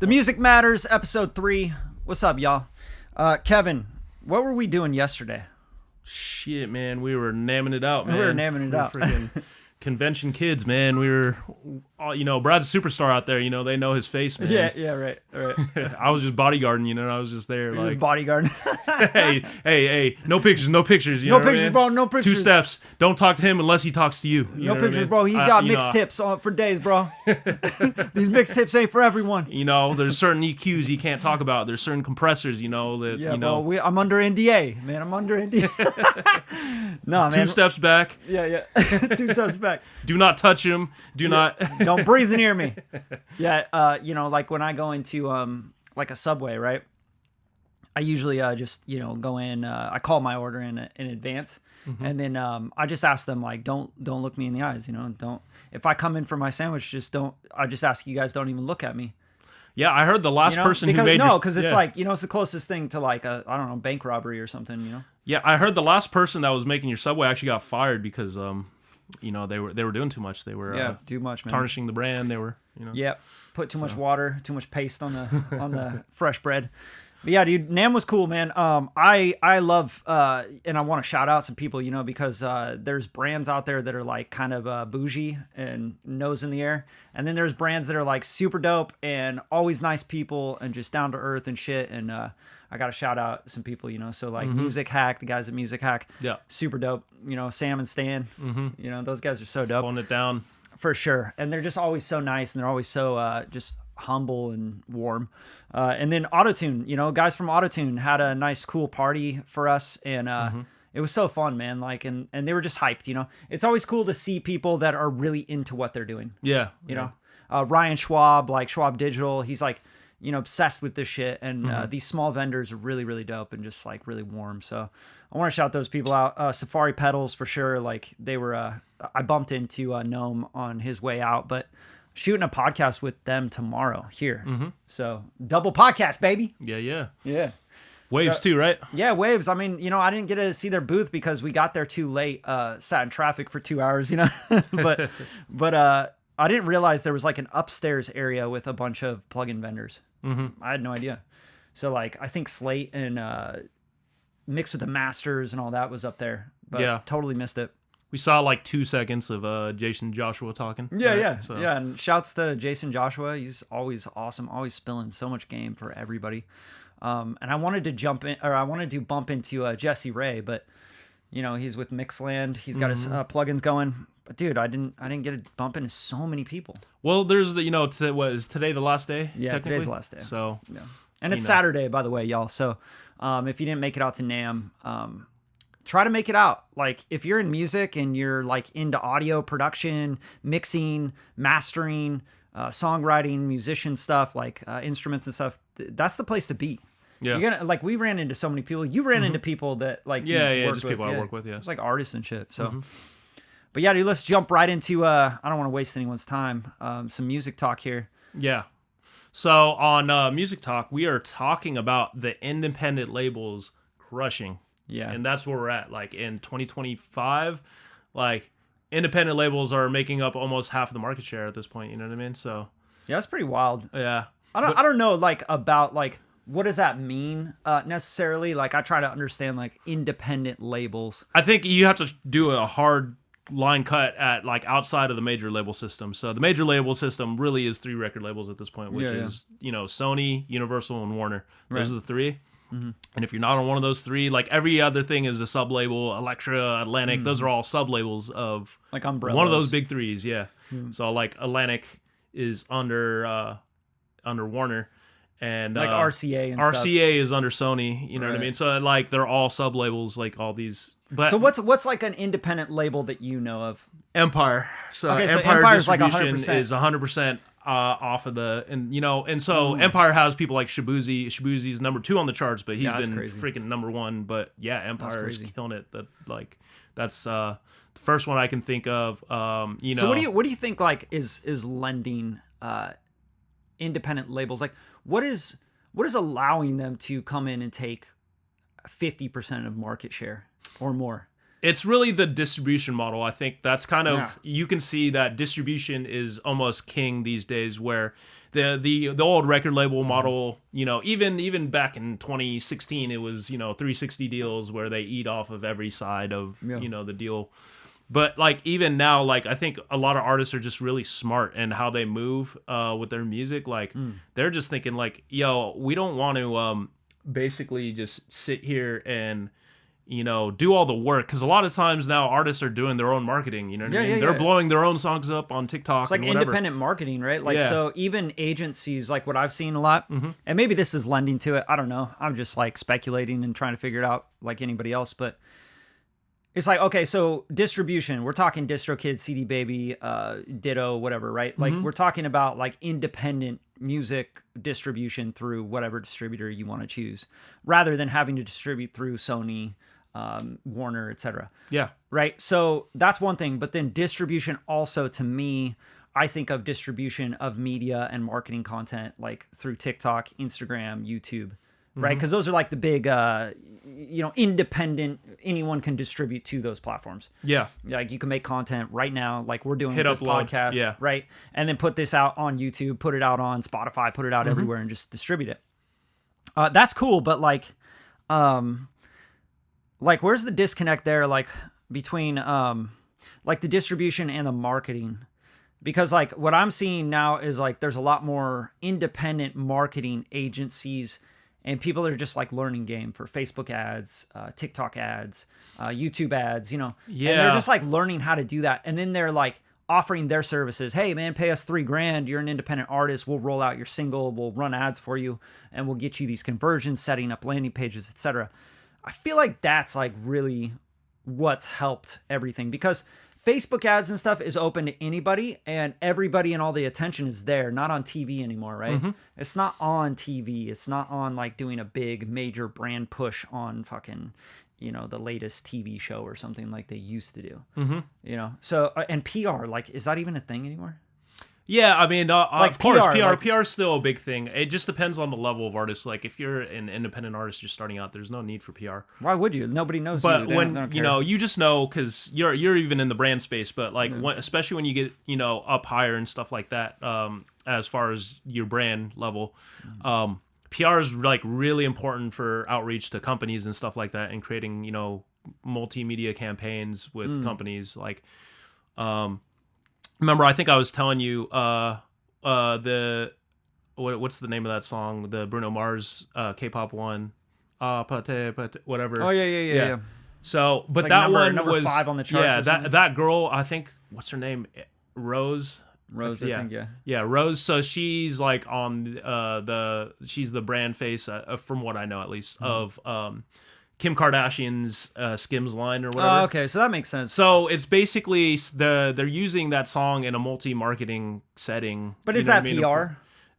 The Music Matters, episode 3. What's up, y'all? Kevin, what were we doing yesterday? Shit, man, we were namming it out, man. We were namming it out. Freaking convention kids, man. We were, Brad's a superstar out there. They know his face, man. Yeah, right. I was just bodyguarding, I was just there, He was bodyguarding. hey, no pictures. No pictures, bro. No pictures. 2 steps. Don't talk to him unless he talks to you. No pictures, bro. He's got mixed tips for days, bro. These mixed tips ain't for everyone. There's certain EQs you can't talk about. There's certain compressors, that. Yeah, bro. I'm under NDA, man. I'm under NDA. No, man. 2 steps back. Yeah. 2 steps back. Do not touch him. Don't breathe near me. Yeah, like when I go into like a Subway, right? I usually just go in. I call my order in advance, and then I just ask them like, don't look me in the eyes. Don't. If I come in for my sandwich, just don't. I just ask you guys don't even look at me. Yeah, I heard the last person because, who made because it's like it's the closest thing to like a bank robbery or something. Yeah, I heard the last person that was making your Subway actually got fired because they were doing too much. They were too much, man. Tarnishing the brand. They were put too much water, too much paste on the fresh bread. But yeah, dude, NAMM was cool, man. I love and I want to shout out some people, because there's brands out there that are like kind of bougie and nose in the air, and then there's brands that are like super dope and always nice people and just down to earth and shit. And I got to shout out some people, so like Music Hack, the guys at Music Hack, super dope. Sam and Stan, those guys are so dope. Pulling it down for sure, and they're just always so nice, and they're always so just humble and warm. And then Autotune, guys from Autotune had a nice cool party for us, and it was so fun, man. Like, and they were just hyped. It's always cool to see people that are really into what they're doing. Yeah, Ryan Schwab, like Schwab Digital, he's like obsessed with this shit, and these small vendors are really, really dope and just like really warm. So I want to shout those people out. Safari Pedals for sure. Like they were, I bumped into NAMM on his way out, but shooting a podcast with them tomorrow here. So double podcast, baby. Yeah. Waves too, right? Yeah, Waves. I mean, I didn't get to see their booth because we got there too late, sat in traffic for 2 hours, but I didn't realize there was like an upstairs area with a bunch of plugin vendors. I had no idea. So like, I think Slate and mixed with the Masters and all that was up there, but totally missed it. We saw like 2 seconds of Jason Joshua talking. Yeah. And shouts to Jason Joshua. He's always awesome, always spilling so much game for everybody. And I wanted to bump into Jesse Ray, but he's with Mixland. He's got his plugins going. But dude, I didn't get to bump into so many people. Well, there's is today the last day? Yeah, today's the last day. So yeah, and it's Saturday, by the way, y'all. So if you didn't make it out to NAMM, try to make it out. Like if you're in music and you're like into audio production, mixing, mastering, songwriting, musician stuff, like instruments and stuff, that's the place to be. Yeah. You're gonna we ran into so many people. You ran into people that like just people I work with. Yeah, it's like artists and shit. So, but yeah, dude, let's jump right into. I don't want to waste anyone's time. Some music talk here. Yeah. So on Music Talk, we are talking about the independent labels crushing. Yeah. And that's where we're at. Like in 2025, like independent labels are making up almost half of the market share at this point. You know what I mean? So yeah, that's pretty wild. Yeah. I don't know about what does that mean necessarily? Like I try to understand like independent labels. I think you have to do a hard line cut at like outside of the major label system. So the major label system really is 3 record labels at this point, which is, Sony, Universal, and Warner. Those are the 3. And if you're not on one of those 3, like every other thing is a sub-label, Elektra, Atlantic, those are all sub-labels of like umbrellas. One of those big 3s, yeah. So like Atlantic is under Warner, and like RCA and RCA stuff. is under Sony, you know what I mean? So like they're all sub-labels, like all these. But so what's like an independent label that you know of? Empire. So okay, Empire Empire's distribution like 100%. is 100% off of the, and so Empire has people like Shabuzi. Shabuzi's number 2 on the charts, but he's been freaking number 1. But yeah, Empire is killing it. That's the first one I can think of. So what do you think like is lending independent labels, like what is allowing them to come in and take 50% of market share or more? It's really the distribution model. I think that's kind of, you can see that distribution is almost king these days, where the old record label model, you know, even back in 2016, it was, you know, 360 deals where they eat off of every side of, you know, the deal. But like even now, like I think a lot of artists are just really smart in how they move with their music. Like they're just thinking like, yo, we don't want to basically just sit here and, you know, do all the work, because a lot of times now artists are doing their own marketing. You know what I mean? They're blowing their own songs up on TikTok. It's like independent marketing, right? Like so, even agencies, like what I've seen a lot, and maybe this is lending to it. I don't know. I'm just like speculating and trying to figure it out like anybody else, but it's like, okay, so distribution. We're talking DistroKid, CD Baby, Ditto, whatever, right? Like we're talking about like independent music distribution through whatever distributor you want to choose, rather than having to distribute through Sony, Warner, etc. Yeah. Right. So that's one thing. But then distribution also, to me, I think of distribution of media and marketing content like through TikTok, Instagram, YouTube, right? Because those are like the big, you know, independent, anyone can distribute to those platforms. Yeah. Like you can make content right now, like we're doing with this podcast, right? And then put this out on YouTube, put it out on Spotify, put it out everywhere and just distribute it. That's cool. But like where's the disconnect there? Like between like the distribution and the marketing? Because like what I'm seeing now is like there's a lot more independent marketing agencies, and people are just like learning game for Facebook ads, TikTok ads, YouTube ads, you know. Yeah. And they're just like learning how to do that. And then they're like offering their services. Hey man, pay us $3,000. You're an independent artist. We'll roll out your single. We'll run ads for you, and we'll get you these conversions, setting up landing pages, etc. I feel like that's like really what's helped everything, because Facebook ads and stuff is open to anybody, and everybody and all the attention is there, not on TV anymore, right? It's not on TV. It's not on like doing a big major brand push on fucking, you know, the latest TV show or something like they used to do, you know? So, and PR, like, is that even a thing anymore? Yeah, I mean, like of course, PR, PR is still a big thing. It just depends on the level of artist. Like, if you're an independent artist, you're starting out, there's no need for PR. Why would you? Nobody knows. But you. When you know, you just know because you're even in the brand space. But like, especially when you get, you know, up higher and stuff like that, as far as your brand level, PR is like really important for outreach to companies and stuff like that, and creating, you know, multimedia campaigns with companies like. Remember, I think I was telling you what's the name of that song? The Bruno Mars K-pop one, whatever. Oh yeah. So, but like that number was 5 on the charts. Yeah, that girl, I think, what's her name? Rose, I think. Yeah, Rose. So she's like on she's the brand face, from what I know at least, of Kim Kardashian's Skims line or whatever. Oh, okay, so that makes sense. So it's basically they're using that song in a multi-marketing setting. But is that PR?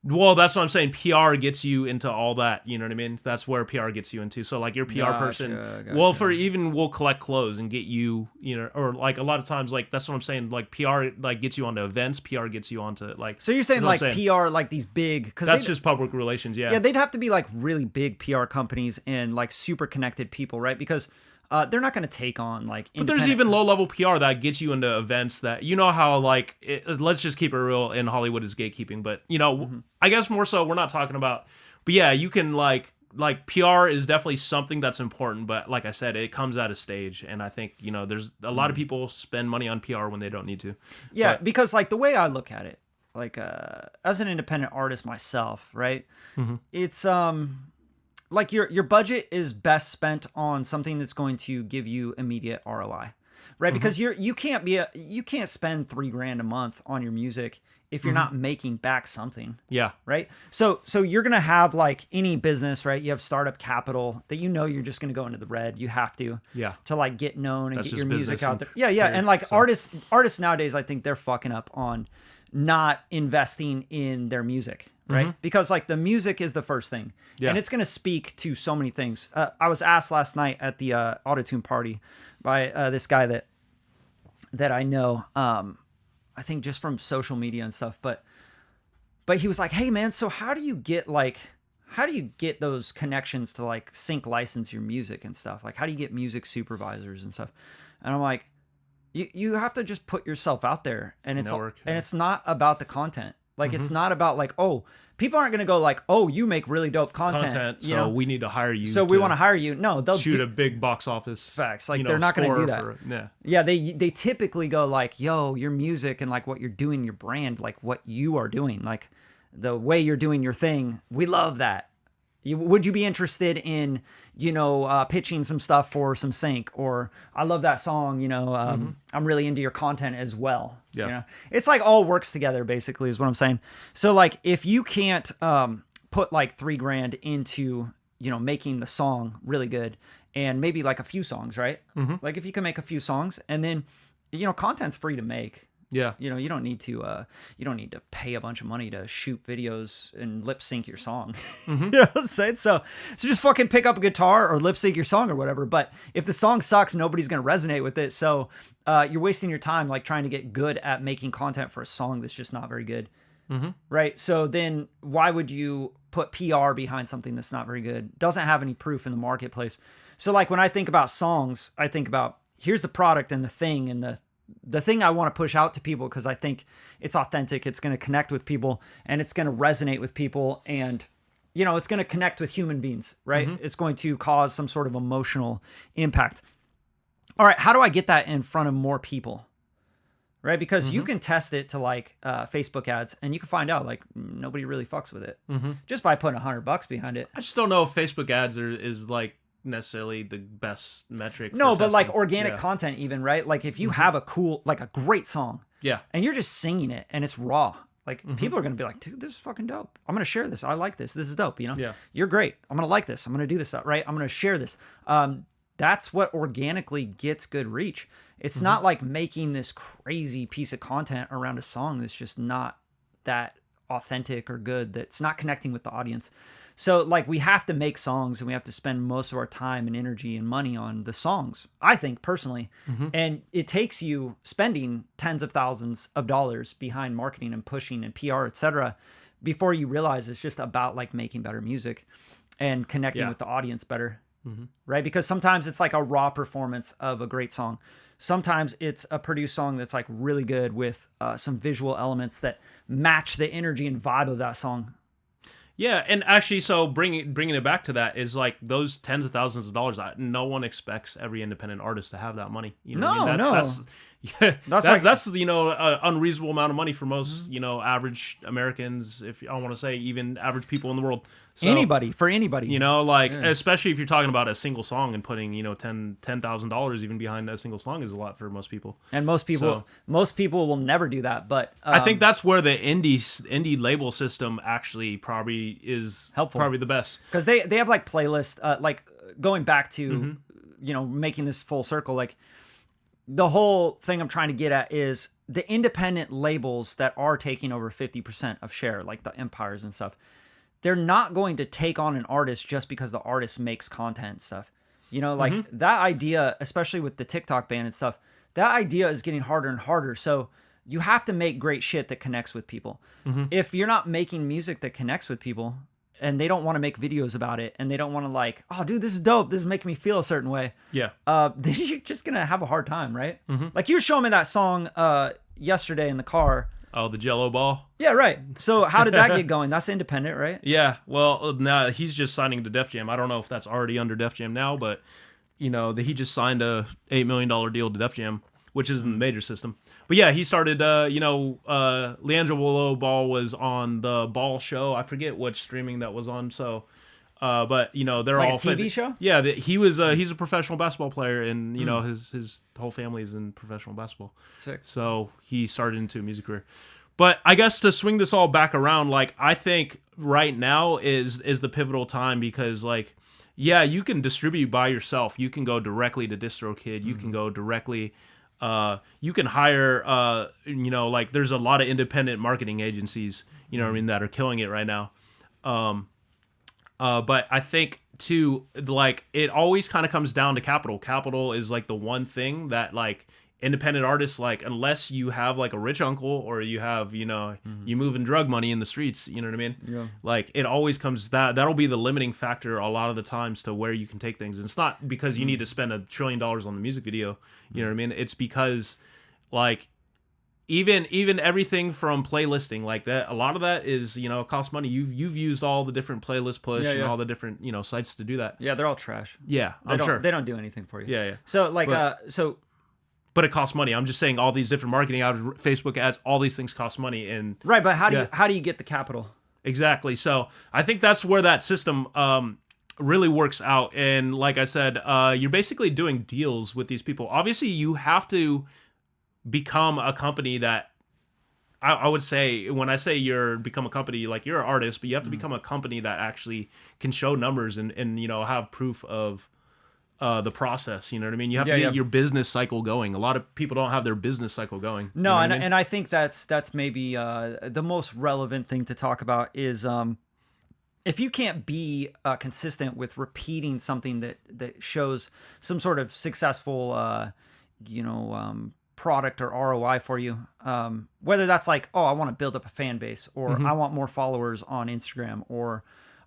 Well, that's what I'm saying. PR gets you into all that. You know what I mean? That's where PR gets you into. So like your PR person, well, we'll collect clothes and get you, you know, or like a lot of times, like that's what I'm saying. Like PR like gets you onto events. PR gets you onto like. So you're saying like PR, like these big, because that's just public relations. Yeah. Yeah, they'd have to be like really big PR companies and like super connected people, right? Because they're not going to take on like. But there's even low level PR that gets you into events that, you know how like let's just keep it real, in Hollywood is gatekeeping, but you know I guess more so we're not talking about. But yeah, you can like PR is definitely something that's important, but like I said, it comes at a stage, and I think, you know, there's a lot of people spend money on PR when they don't need to. Yeah, because like the way I look at it, like as an independent artist myself, right? It's like your budget is best spent on something that's going to give you immediate ROI, right? Because you can't spend $3,000 a month on your music if you're not making back something. Yeah. Right. So you're gonna have like any business, right? You have startup capital that, you know, you're just gonna go into the red. You have to. Yeah. To like get known and get your music out there. Yeah. And like artists nowadays, I think they're fucking up on not investing in their music. Right? Because like the music is the first thing, and it's going to speak to so many things. I was asked last night at the Autotune party by this guy that I know, I think just from social media and stuff, but he was like, hey man, so how do you get those connections to like sync license your music and stuff? Like, how do you get music supervisors and stuff? And I'm like, you have to just put yourself out there, and Network, it's not about the content. Like it's not about like, oh, people aren't gonna go like, oh, you make really dope content, so we need to hire you. So we want to hire you. No, they'll shoot a big box office. Facts. Like they're not gonna do that. Yeah, they typically go like, yo, your music and like what you're doing, your brand, like what you are doing, like the way you're doing your thing. We love that. Would you be interested in, pitching some stuff for some sync? Or I love that song, I'm really into your content as well. Yeah. It's like all works together, basically, is what I'm saying. So like if you can't put like $3,000 into, making the song really good and maybe like a few songs, right? Like if you can make a few songs and then, content's free to make. Yeah. You don't need to pay a bunch of money to shoot videos and lip sync your song. You know what I'm saying? So just fucking pick up a guitar or lip sync your song or whatever. But if the song sucks, nobody's going to resonate with it. So you're wasting your time like trying to get good at making content for a song that's just not very good. Right? So then why would you put PR behind something that's not very good? Doesn't have any proof in the marketplace. So like when I think about songs, I think about here's the product and the thing and the thing I want to push out to people because I think it's authentic, it's going to connect with people, and it's going to resonate with people, and it's going to connect with human beings, right? It's going to cause some sort of emotional impact. All right, how do I get that in front of more people? Right? Because you can test it to like Facebook ads, and you can find out like nobody really fucks with it just by putting $100 behind it. I just don't know if Facebook ads is like necessarily the best metric. No, but like organic content even, right? Like if you have a great song, and you're just singing it and it's raw, like people are going to be like, dude, this is fucking dope. I'm going to share this. I like this. This is dope. You're great. I'm going to like this. I'm going to do this, right? I'm going to share this. That's what organically gets good reach. It's not like making this crazy piece of content around a song that's just not that authentic or good, that's not connecting with the audience. So like we have to make songs and we have to spend most of our time and energy and money on the songs, I think personally. And it takes you spending tens of thousands of dollars behind marketing and pushing and PR, etc., before you realize it's just about like making better music and connecting with the audience better. Right? Because sometimes it's like a raw performance of a great song. Sometimes it's a produced song that's like really good with some visual elements that match the energy and vibe of that song. Yeah, and actually, so bringing it back to that is like those tens of thousands of dollars. No one expects every independent artist to have that money. That's unreasonable amount of money for most average Americans. If I want to say even average people in the world. So, anybody, especially if you're talking about a single song and putting $10,000 even behind a single song is a lot for most people. And most people will never do that. But I think that's where the indie label system actually probably is helpful, probably the best, because they have like playlists. Like going back to making this full circle, like the whole thing I'm trying to get at is the independent labels that are taking over 50% of share, like the Empires and stuff. They're not going to take on an artist just because the artist makes content and stuff. That idea, especially with the TikTok ban and stuff, that idea is getting harder and harder. So you have to make great shit that connects with people. If you're not making music that connects with people and they don't want to make videos about it and they don't want to like, oh, dude, this is dope, this is making me feel a certain way. Yeah. Then you're just going to have a hard time, right? Like you were showing me that song yesterday in the car. Oh, the Jello ball? Yeah, right. So how did that get going? That's independent, right? Yeah. Well, now he's just signing to Def Jam. I don't know if that's already under Def Jam now, but he just signed a $8 million deal to Def Jam, which is in the major system. But yeah, he started. Leandro Ball was on the Ball show. I forget which streaming that was on. So, but they're like all a TV show. Yeah, he's a professional basketball player, and his whole family is in professional basketball. Sick. So he started into a music career. But I guess to swing this all back around, like I think right now is the pivotal time because like, yeah, you can distribute by yourself. You can go directly to DistroKid. You can go directly. You can hire. Like there's a lot of independent marketing agencies. That are killing it right now. But I think too, like it always kind of comes down to capital. Capital is like the one thing that like independent artists, like, unless you have like a rich uncle or you have, you know, you moving drug money in the streets, you know what I mean? Yeah. Like, it always comes that'll be the limiting factor a lot of the times to where you can take things. And it's not because you need to spend $1 trillion on the music video, you know what I mean? It's because, like, even everything from playlisting, like that, a lot of that is, you know, it costs money. You've used all the different playlist push and all the different, you know, sites to do that. Yeah, they're all trash. Yeah, I'm sure. They don't do anything for you. Yeah. So like, but it costs money. I'm just saying all these different marketing ads, Facebook ads, all these things cost money. And right, but how do you get the capital? Exactly. So I think that's where that system really works out. And like I said, you're basically doing deals with these people. Obviously, you have to become a company that, I would say, when I say become a company, like, you're an artist, but you have to become a company that actually can show numbers and you know, have proof of the process. You know what I mean? You have to get your business cycle going. A lot of people don't have their business cycle going. No, you know and I mean? and I think that's maybe the most relevant thing to talk about is if you can't be consistent with repeating something that shows some sort of successful product or ROI for you, whether that's like, oh, I want to build up a fan base, or I want more followers on Instagram, or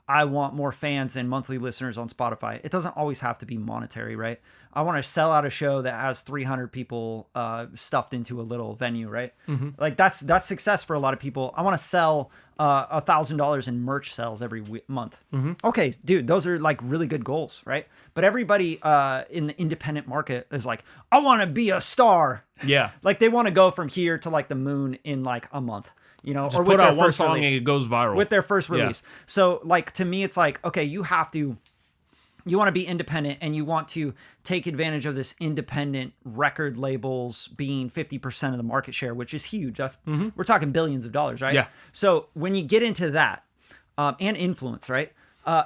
I want more fans and monthly listeners on Spotify. It doesn't always have to be monetary, right? I want to sell out a show that has 300 people stuffed into a little venue, right? Like, that's success for a lot of people. I want to sell $1,000 in merch sales every month. Okay, dude, those are like really good goals, right? But everybody in the independent market is like, I want to be a star. Yeah. Like, they want to go from here to like the moon in like a month. You know, Just or put with out their one first song release. and it goes viral With their first release. So, like, to me, it's like, okay, you want to be independent, and you want to take advantage of this independent record labels being 50% of the market share, which is huge. That's we're talking billions of dollars, right? Yeah. So when you get into that, and influence, right?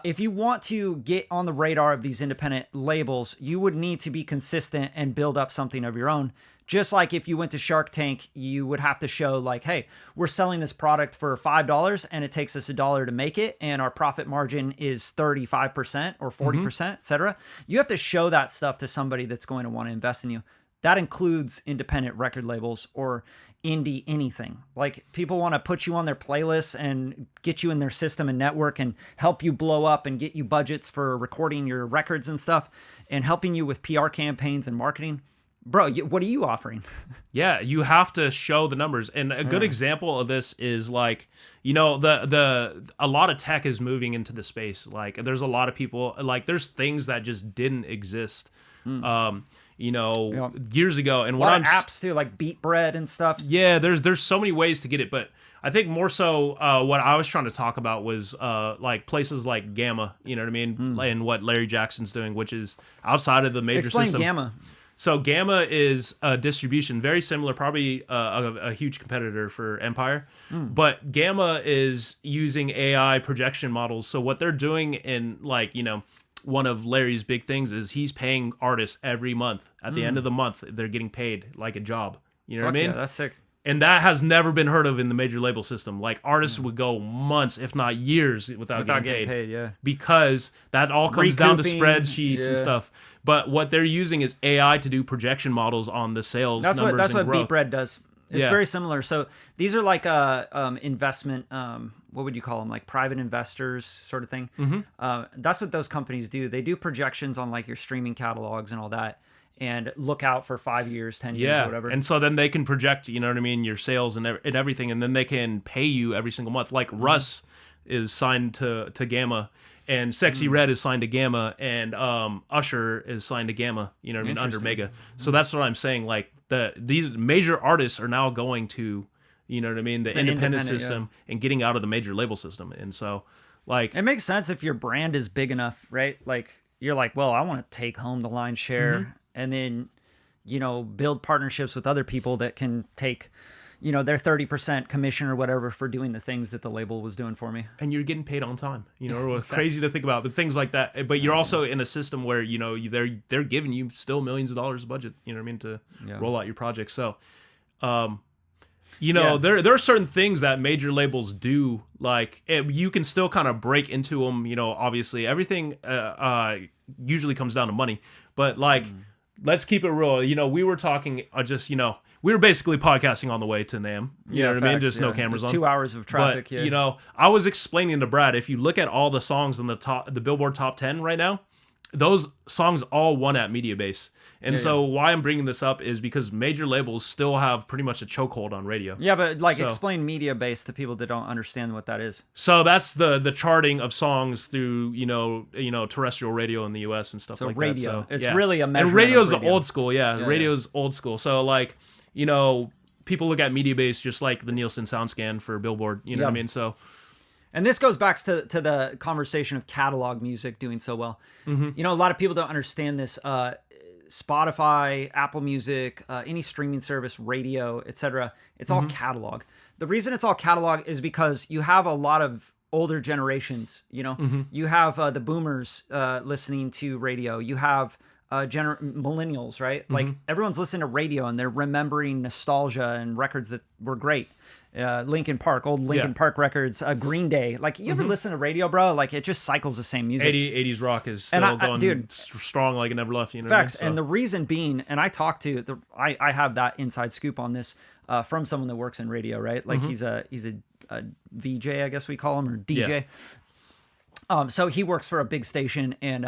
If you want to get on the radar of these independent labels, you would need to be consistent and build up something of your own. Just like if you went to Shark Tank, you would have to show like, hey, we're selling this product for $5 and it takes us $1 to make it, and our profit margin is 35% or 40%, etc. You have to show that stuff to somebody that's going to want to invest in you. That includes independent record labels or indie anything. Like, people want to put you on their playlists and get you in their system and network and help you blow up and get you budgets for recording your records and stuff and helping you with PR campaigns and marketing. Bro, what are you offering? Yeah, you have to show the numbers. And a good example of this is, like, you know, a lot of tech is moving into the space. Like, there's a lot of people, like, there's things that just didn't exist. You know, years ago. And what apps too, like Beat Bread and stuff. Yeah, there's so many ways to get it, but I think more so what I was trying to talk about was like places like Gamma, you know what I mean, and what Larry Jackson's doing, which is outside of the major Explain system. Gamma. So Gamma is a distribution, very similar, probably a huge competitor for Empire, but Gamma is using AI projection models. So what they're doing in, like, you know, one of Larry's big things is he's paying artists every month. At the end of the month, they're getting paid like a job. You know what I mean? Yeah, that's sick. And that has never been heard of in the major label system. Like, artists would go months, if not years, without getting paid. Yeah. Because that all comes down to spreadsheets and stuff. But what they're using is AI to do projection models on the sales numbers and growth. That's what Beat Bread does. It's very similar. So these are like investment, what would you call them? Like private investors sort of thing. That's what those companies do. They do projections on like your streaming catalogs and all that, and look out for 5 years, 10 years, or whatever. And so then they can project, you know what I mean, your sales and everything, and then they can pay you every single month. Like Russ is signed to Gamma, and Sexy Red is signed to Gamma, and Usher is signed to Gamma, you know what I mean, under Mega. So that's what I'm saying. Like, these major artists are now going to, you know what I mean, the independent system and getting out of the major label system. And so, like, it makes sense if your brand is big enough, right? Like, you're like, well, I want to take home the lion's share, and then, you know, build partnerships with other people that can take, you know, their 30% commission or whatever for doing the things that the label was doing for me. And you're getting paid on time, you know, crazy to think about, but things like that. But you're also in a system where, you know, they're giving you still millions of dollars of budget, you know what I mean, to roll out your project. So, you know, there are certain things that major labels do, like, you can still kind of break into them, you know, obviously everything usually comes down to money, but like, let's keep it real. We were talking we were basically podcasting on the way to NAMM. You know what I mean? Just no cameras on. 2 hours of traffic. But, I was explaining to Brad, if you look at all the songs in the Billboard Top 10 right now, those songs all won at Mediabase. And so why I'm bringing this up is because major labels still have pretty much a chokehold on radio. Yeah, but explain media base to people that don't understand what that is. So that's the charting of songs through terrestrial radio in the US and stuff like radio. that. So it's really a measurement. And radio's of radio. old school, radio's old school. So people look at Mediabase just like the Nielsen SoundScan for Billboard. You know what I mean? So. And this goes back to the conversation of catalog music doing so well. Mm-hmm. A lot of people don't understand this. Spotify, Apple Music, any streaming service, radio, etc. It's all catalog. The reason it's all catalog is because you have a lot of older generations. You have the boomers listening to radio. You have millennials, right? Like everyone's listening to radio and they're remembering nostalgia and records that were great. Linkin Park, old Linkin Park records, Green Day. Like, you ever listen to radio, bro? Like, it just cycles the same music. 80s rock is still going strong like it never left. You know facts. What I mean? So. And the reason being, and I talked to I have that inside scoop on this from someone that works in radio, right? Like he's a VJ, I guess we call him, or DJ. Yeah. So he works for a big station, and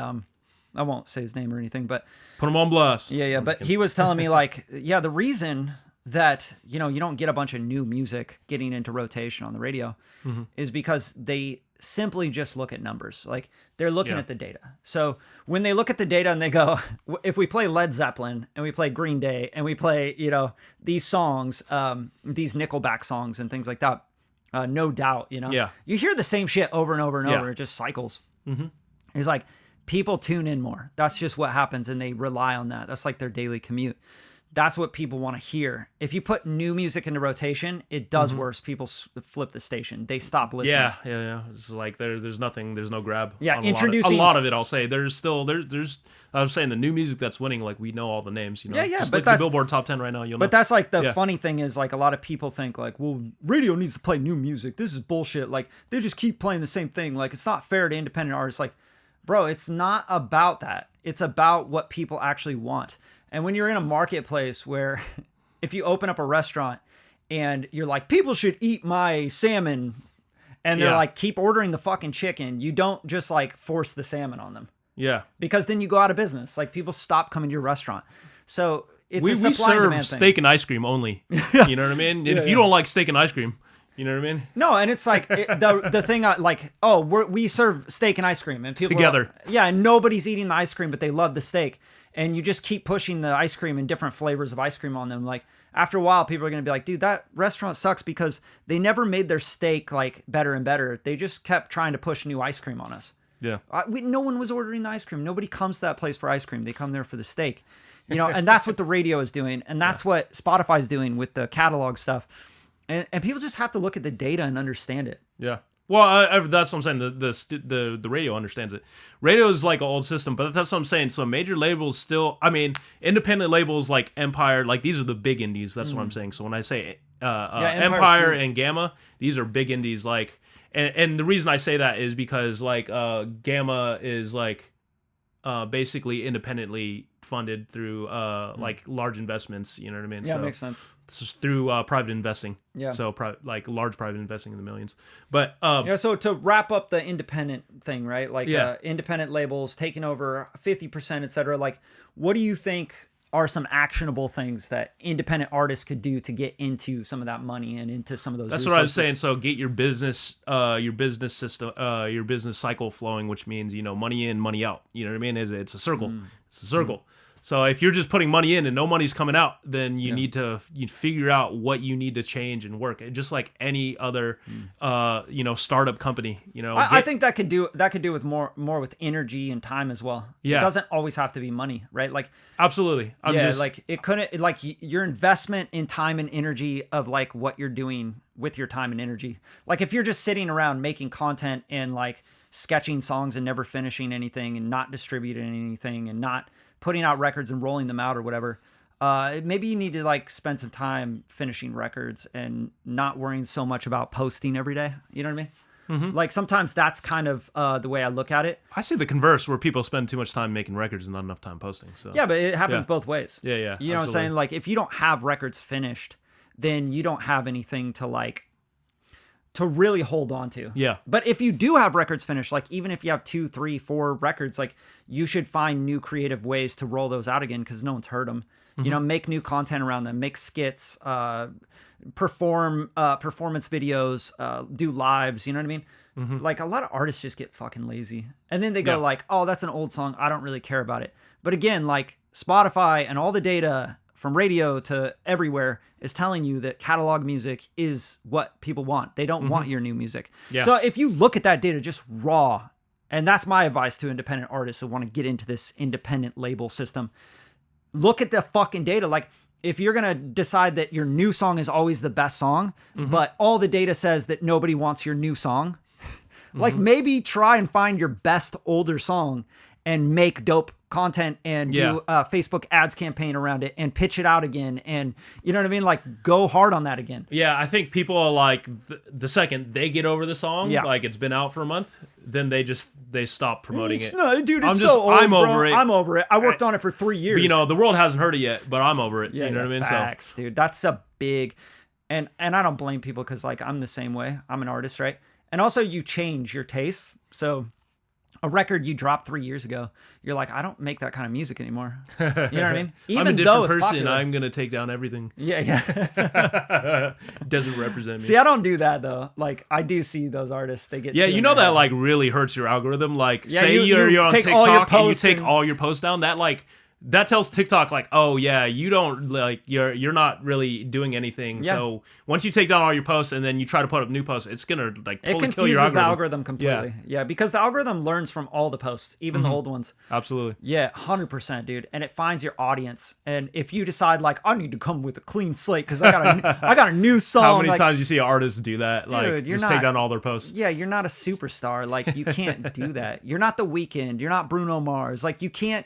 I won't say his name or anything, but put him on blast. Yeah. But he was telling me the reason that you don't get a bunch of new music getting into rotation on the radio is because they simply just look at numbers. Like, they're looking at the data. So when they look at the data and they go, if we play Led Zeppelin and we play Green Day and we play these songs, these Nickelback songs and things like that, no doubt, you hear the same shit over and over and over. It just cycles. It's like people tune in more. That's just what happens, and they rely on that. That's like their daily commute. That's what people want to hear. If you put new music into rotation, it does worse. People flip the station. They stop listening. Yeah. It's like there's nothing. There's no grab. Yeah, introducing a lot of it. I'll say there's still there's. I was saying the new music that's winning. Like, we know all the names. Yeah. Just but look at the Billboard Top 10 right now. You'll know. But that's like the funny thing is, like, a lot of people think like, well, radio needs to play new music. This is bullshit. Like, they just keep playing the same thing. Like, it's not fair to independent artists. Like, bro, it's not about that. It's about what people actually want. And when you're in a marketplace where if you open up a restaurant and you're like, people should eat my salmon, and they're like, keep ordering the fucking chicken, you don't just like force the salmon on them. Yeah. Because then you go out of business. Like, people stop coming to your restaurant. So it's a we supply and serve demand thing. steak and ice cream only. You know what I mean? And if you don't like steak and ice cream, you know what I mean? No, and it's like the thing we serve steak and ice cream, and people together. And nobody's eating the ice cream, but they love the steak. And you just keep pushing the ice cream and different flavors of ice cream on them. Like, after a while, people are going to be like, dude, that restaurant sucks because they never made their steak like better and better. They just kept trying to push new ice cream on us. Yeah. No one was ordering the ice cream. Nobody comes to that place for ice cream. They come there for the steak. And that's what the radio is doing. And that's what Spotify's doing with the catalog stuff. And people just have to look at the data and understand it. Yeah. Well, that's what I'm saying. The radio understands it. Radio is like an old system, but that's what I'm saying. So major labels still, independent labels like Empire, like, these are the big indies. That's what I'm saying. So when I say Empire and Gamma, these are big indies. Like, and the reason I say that is because like Gamma is like basically independently funded through like large investments. You know what I mean? Yeah, makes sense. It's just through private investing. Yeah. So like large private investing in the millions. But so to wrap up the independent thing, right? Like independent labels taking over 50%, etc. Like, what do you think are some actionable things that independent artists could do to get into some of that money and into some of those That's resources? what I was saying. So get your business system, your business cycle flowing, which means, money in, money out. You know what I mean? It's a circle. It's a circle. So if you're just putting money in and no money's coming out, then you need to figure out what you need to change and work. Just like any other, startup company. I think that could do with more with energy and time as well. Yeah. It doesn't always have to be money, right? Like, absolutely. Like, it couldn't, like, your investment in time and energy of like what you're doing with your time and energy. Like, if you're just sitting around making content and like sketching songs and never finishing anything and not distributing anything and not putting out records and rolling them out or whatever, maybe you need to like spend some time finishing records and not worrying so much about posting every day. You know what I mean? Like sometimes that's kind of the way I look at it. I see the converse where people spend too much time making records and not enough time posting. So Yeah, but it happens both ways. Yeah, You know absolutely. what I'm saying? Like if you don't have records finished, then you don't have anything to really hold on to. Yeah. But if you do have records finished, like even if you have 2, 3, 4 records, like you should find new creative ways to roll those out again because no one's heard them. You know, make new content around them, make skits, performance videos, do lives. You know what I mean? Like a lot of artists just get fucking lazy, and then they go like, "Oh, that's an old song. I don't really care about it." But again, like Spotify and all the data from radio to everywhere is telling you that catalog music is what people want. They don't want your new music. Yeah. So if you look at that data just raw, and that's my advice to independent artists that want to get into this independent label system, look at the fucking data. Like if you're going to decide that your new song is always the best song, but all the data says that nobody wants your new song, like maybe try and find your best older song and make dope content and do a Facebook ads campaign around it and pitch it out again. And you know what I mean? Like go hard on that again. Yeah, I think people are like, the second they get over the song, like it's been out for a month, then they stop promoting it. No, dude, I'm so old, I'm over it. I'm over it. I worked on it for 3 years. But, you know, the world hasn't heard it yet, but I'm over it. Yeah, you know what I mean? Facts, dude. That's a big, and I don't blame people because like I'm the same way. I'm an artist, right? And also you change your tastes. So a record you dropped 3 years ago, you're like, I don't make that kind of music anymore. You know what I mean? I'm a different person. I'm gonna take down everything. Yeah. Doesn't represent me. See, I don't do that though. Like I do see those artists. They get you know that like really hurts your algorithm. Like say you're on take TikTok all your and you posts take all your posts down. That tells TikTok like, oh yeah, you don't like you're not really doing anything. Yeah. So once you take down all your posts and then you try to put up new posts, it's gonna like totally it confuses kill your algorithm. the algorithm completely. Yeah, because the algorithm learns from all the posts, even the old ones. Absolutely. Yeah, 100%, dude. And it finds your audience. And if you decide like I need to come with a clean slate because I got a new song. How many times you see artists do that? Dude, like you're just take down all their posts. Yeah, you're not a superstar. Like you can't do that. You're not The Weeknd. You're not Bruno Mars. Like you can't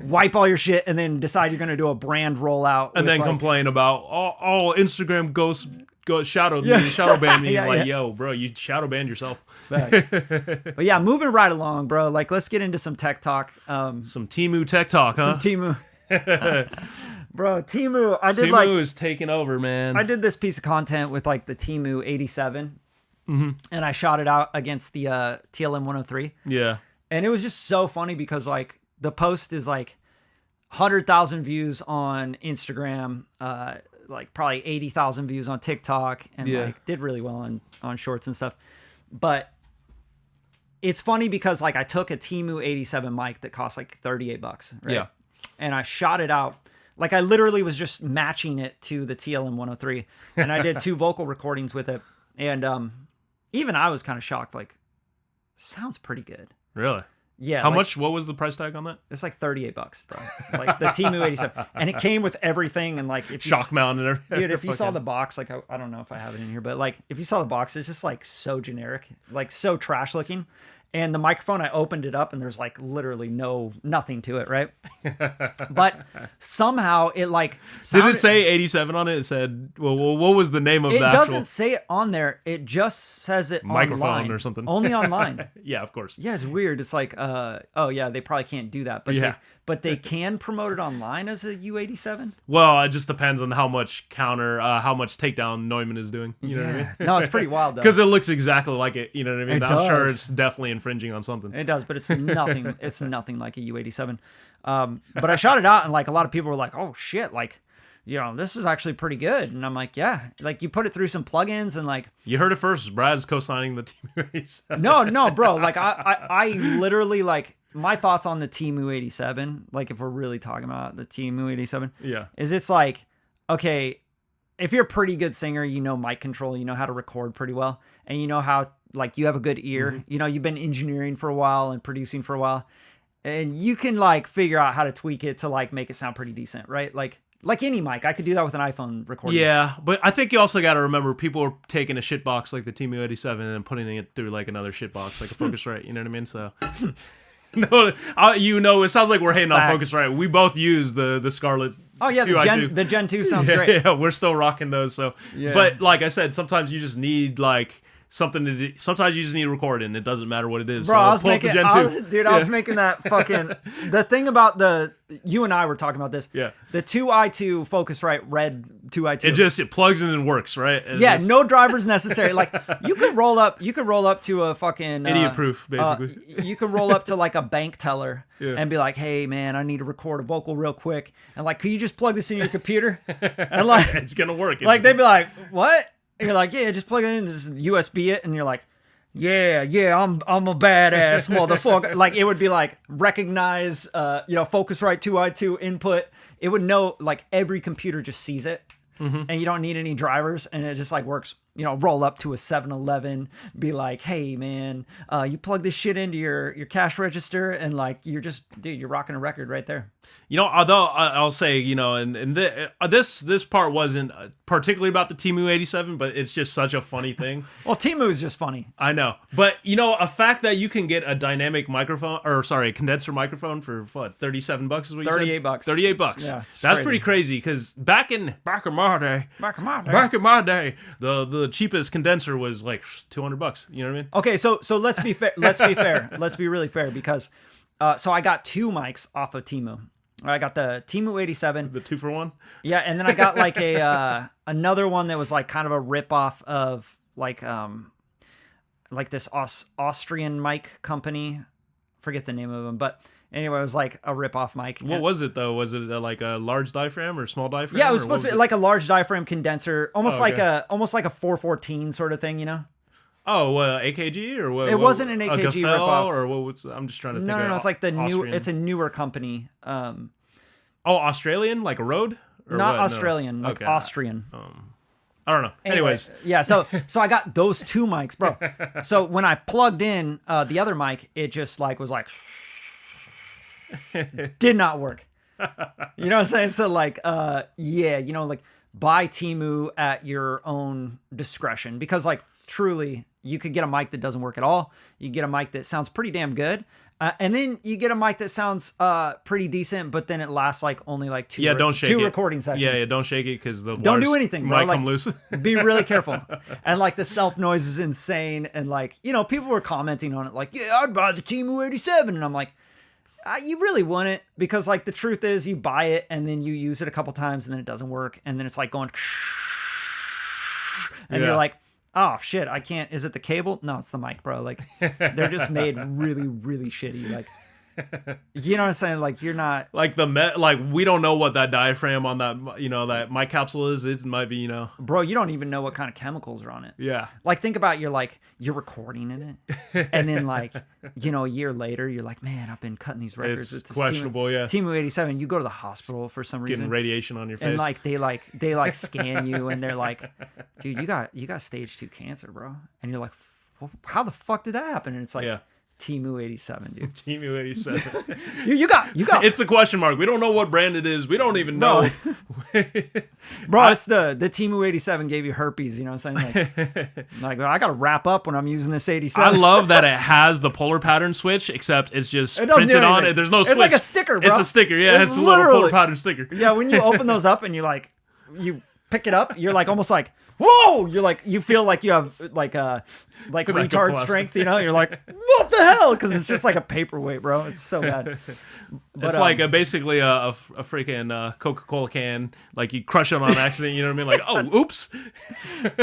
wipe all your shit and then decide you're going to do a brand rollout and then like, complain about Instagram shadow ban me. Yo, bro, you shadow banned yourself. But yeah, moving right along, bro. Like let's get into some tech talk. Some Temu tech talk, huh? Some Temu. Bro, Temu. Temu is taking over, man. I did this piece of content with like the Temu 87 and I shot it out against the TLM 103. Yeah. And it was just so funny because like the post is like 100,000 views on Instagram, like probably 80,000 views on TikTok, and like did really well on shorts and stuff. But it's funny because like I took a Temu 87 mic that cost like $38, right? Yeah. And I shot it out. Like I literally was just matching it to the TLM 103, and I did 2 vocal recordings with it. And even I was kind of shocked. Like, sounds pretty good. Really? Yeah. How much? What was the price tag on that? It's like $38, bro. Like the Temu 87, and it came with everything. And like, if you, shock mount and everything. Dude, if you saw the box, like I don't know if I have it in here, but like if you saw the box, it's just like so generic, like so trash looking. And the microphone, I opened it up and there's like literally nothing to it, right? But somehow it like did it say 87 on it? It said, well, what was the name of it? The It doesn't actual say it on there. It just says it microphone online. or something. Only online. Yeah, of course. Yeah, it's weird. It's like, oh yeah, they probably can't do that, but they can promote it online as a U87. Well, it just depends on how much how much takedown Neumann is doing. You know what I mean? No, it's pretty wild though. Because it looks exactly like it. You know what I mean? I'm sure it's definitely infringing on something. It does, but it's nothing. It's nothing like a U87. But I shot it out, and like a lot of people were like, "Oh shit!" Like, you know, this is actually pretty good. And I'm like, yeah. Like you put it through some plugins, and like you heard it first. Brad's co-signing the Temu. No, bro. Like I literally like my thoughts on the Temu 87. Like if we're really talking about the Temu 87, is it's like, okay, if you're a pretty good singer, you know mic control, you know how to record pretty well, and you know how like you have a good ear. You know, you've been engineering for a while and producing for a while, and you can like figure out how to tweak it to like make it sound pretty decent, right? Like any mic, I could do that with an iPhone recording. Yeah, but I think you also got to remember people are taking a shitbox like the Temu 87 and then putting it through like another shitbox, like a Focusrite. You know what I mean? So. No, it sounds like we're hating on Focusrite. We both use the Scarlett. Oh yeah, the Gen 2 sounds great. Yeah, we're still rocking those. So, but like I said, sometimes you just need like something to do. Sometimes you just need to record, and it doesn't matter what it is. Bro, So I was pull up making, the Gen 2. I was making that fucking, the thing about you and I were talking about this. Yeah. The 2i2 Focusrite Red 2i2. It plugs in and works, right? Yeah, no drivers necessary. Like you could roll up to a fucking idiot proof, basically. You could roll up to like a bank teller Yeah. and be like, "Hey man, I need to record a vocal real quick." And like, "Could you just plug this in your computer?" And like It's gonna work. like they'd be like, "What?" And you're like, "Yeah, just plug it in, just USB it." And you're like, "Yeah, I'm a badass motherfucker." Like it would be like recognize Focusrite 2i2 input. It would know, like every computer just sees it. And you don't need any drivers, and it just like works. Roll up to a 7-Eleven, be like, "Hey man, you plug this shit into your cash register," and like you're rocking a record right there. Although I'll say, and this part wasn't particularly about the Temu 87, but it's just such a funny thing. Well, Temu is just funny. I know, but a fact that you can get a dynamic microphone, a condenser microphone for what, $37 is what you said? $38. $38. Yeah, that's crazy. Pretty crazy because back in my day, the cheapest condenser was like $200. You know what I mean? Okay, so let's be fair. Let's be fair. Let's be really fair because so I got 2 mics off of Temu. I got the Temu 87. The 2-for-1? Yeah, and then I got like another one that was like kind of a ripoff of like this Austrian mic company. Forget the name of them, but anyway, it was like a ripoff mic. What was it though? Was it like a large diaphragm or small diaphragm? Yeah, it was supposed to be like a large diaphragm condenser, almost okay. like a 414 sort of thing, Oh, AKG or what? It wasn't an AKG ripoff, or what? I'm just trying to think. No, it's like the Austrian. new. It's a newer company. Australian, like a Rode? Or not what? Australian, No. like Okay. Austrian. I don't know. Anyways, yeah. So I got those 2 mics, bro. So when I plugged in the other mic, it just like was like did not work. You know what I'm saying? So like, like buy Temu at your own discretion because like truly you could get a mic that doesn't work at all. You get a mic that sounds pretty damn good. And then you get a mic that sounds pretty decent, but then it lasts like only like two recording sessions. Yeah, don't shake it because the don't do anything, bro. Might like, come loose. Be really careful. And like the self noise is insane. And like, people were commenting on it like, "Yeah, I'd buy the Temu 87." And I'm like, you really wouldn't, because like the truth is you buy it and then you use it a couple times and then it doesn't work. And then it's like going and you're like, "Oh shit, I can't." Is it the cable? No, it's the mic, bro. Like they're just made really, really shitty. Like, you know what I'm saying? Like you're not like we don't know what that diaphragm on that that mic capsule is. It might be bro. You don't even know what kind of chemicals are on it. Yeah. Like think about you're recording in it, and then like a year later you're like, "Man, I've been cutting these records." It's questionable. Temu 87. You go to the hospital for some reason, getting radiation on your face, and like they scan you and they're like, "Dude, you got stage 2 cancer, bro." And you're like, well, "How the fuck did that happen?" And it's like, Temu 87, dude. Temu 87. you got. It's the question mark. We don't know what brand it is. We don't even know. Bro, it's the Temu 87 gave you herpes. You know what I'm saying? Like I got to wrap up when I'm using this 87. I love that it has the polar pattern switch, except it's just printed on it. There's no switch. It's like a sticker, bro. It's a sticker. Yeah, it's a little polar pattern sticker. Yeah, when you open those up and you pick it up, you're like almost like, whoa! You're like, you feel like you have like retard strength, You're like, what the hell? Because it's just like a paperweight, bro. It's so bad. But, it's like basically a freaking Coca-Cola can. Like you crush it on accident. You know what I mean? Like, oh, oops,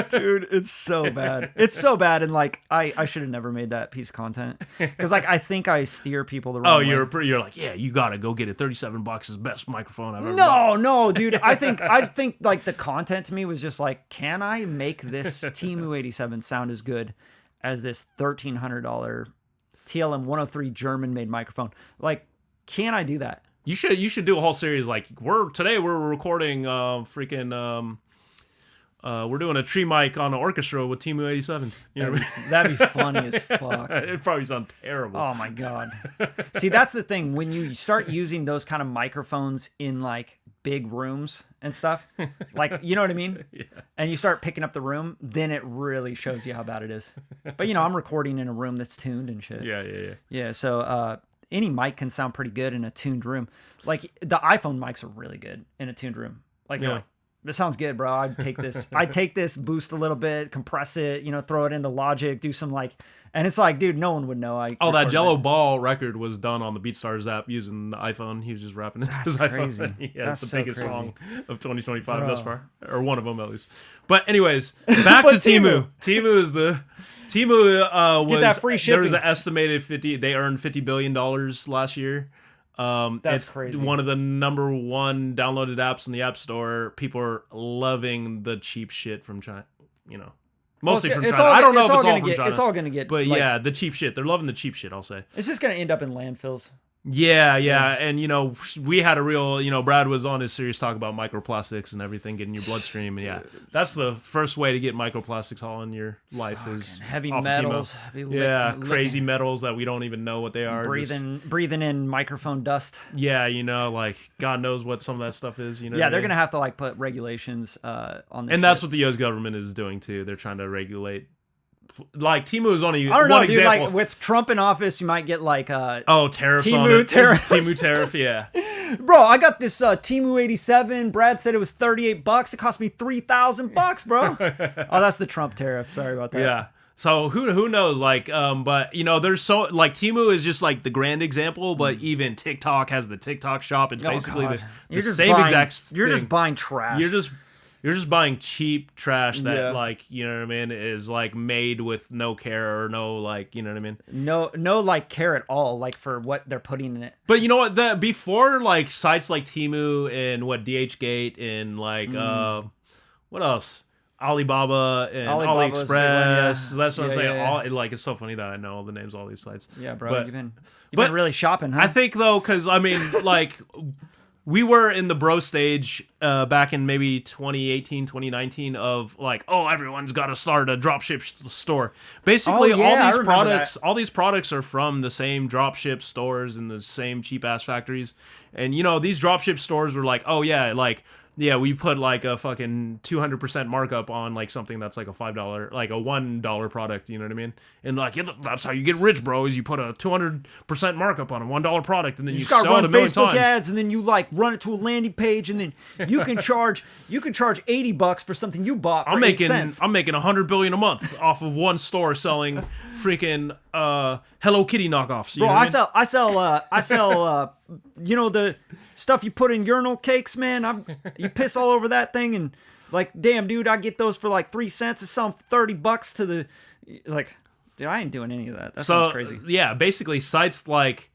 dude, it's so bad. It's so bad, and like I should have never made that piece of content because like I think I steer people the wrong way. You're like, yeah, you gotta go get it. $37 is the best microphone I've ever bought. No, dude. I think like the content to me was just like, can I make this Temu 87 sound as good as this $1,300 TLM 103 German-made microphone? Like, can I do that? You should do a whole series. Like we're recording we're doing a tree mic on an orchestra with Temu 87. You know what I mean? That'd be funny as fuck. It'd probably sound terrible. Oh my god. See, that's the thing. When you start using those kind of microphones in like big rooms and stuff, like, you know what I mean? Yeah. And you start picking up the room, then it really shows you how bad it is. But I'm recording in a room that's tuned and shit. Yeah. So any mic can sound pretty good in a tuned room. Like the iPhone mics are really good in a tuned room. Like, This sounds good, bro. I'd take this. I'd take this, boost a little bit, compress it, throw it into Logic, do some and it's like, dude, no one would know. That Jello Ball record was done on the BeatStars app using the iPhone. He was just rapping it to his iPhone. Yeah, it's the biggest song of 2025 thus far, or one of them at least. But anyways, back to Temu. Temu is the Temu was get that free shipping. There was an estimated they earned $50 billion last year. That's crazy. One of the number one downloaded apps in the App Store. People are loving the cheap shit from China. Mostly from China. I don't know if it's all from China. It's all gonna get. But yeah, the cheap shit. They're loving the cheap shit. I'll say. It's just gonna end up in landfills. Yeah, and we had a real, Brad was on his serious talk about microplastics and everything getting your bloodstream, and yeah, that's the first way to get microplastics all in your life is heavy metals, crazy metals that we don't even know what they are. Breathing in microphone dust. Yeah, God knows what some of that stuff is. Yeah, they're gonna have to put regulations on this. And that's what the U.S. government is doing too. They're trying to regulate. Temu is only I don't know, one dude, example. With Trump in office, you might get tariffs Temu on it. tariffs. Temu tariff, yeah. Bro, I got this Temu 87. Brad said it was $38. It cost me $3,000, bro. Oh, that's the Trump tariff. Sorry about that. Yeah. So who knows? But there's so Temu is just the grand example, but even TikTok has the TikTok shop. It's basically the same exact. You're just buying trash. You're just buying cheap trash that is made with no care or no no care at all for what they're putting in it. But you know what? Before sites like Temu and DHgate and what else? Alibaba and AliExpress. That's what I'm saying. Yeah. It's so funny that I know all the names of all these sites. Yeah, bro. You've been really shopping, huh? I think though, because we were in the bro stage back in maybe 2018, 2019 of everyone's got to start a dropship store. Basically, all these products are from the same dropship stores and the same cheap ass factories. And these dropship stores were we put a fucking 200% markup on something that's a $5, a $1 product, you know what I mean? And that's how you get rich, bro, is you put a 200% markup on a $1 product and then you sell it a million Facebook times. ads and then you run it to a landing page and then you can charge $80 for something you bought for 8 cents. I'm making $100 billion a month off of one store selling freaking Hello Kitty knockoffs. You bro, know what I sell the stuff you put in urinal cakes, man. You piss all over that thing and damn, dude, I get those for 3 cents. It's selling $30 to the dude, I ain't doing any of that. That sounds crazy. Yeah, basically sites like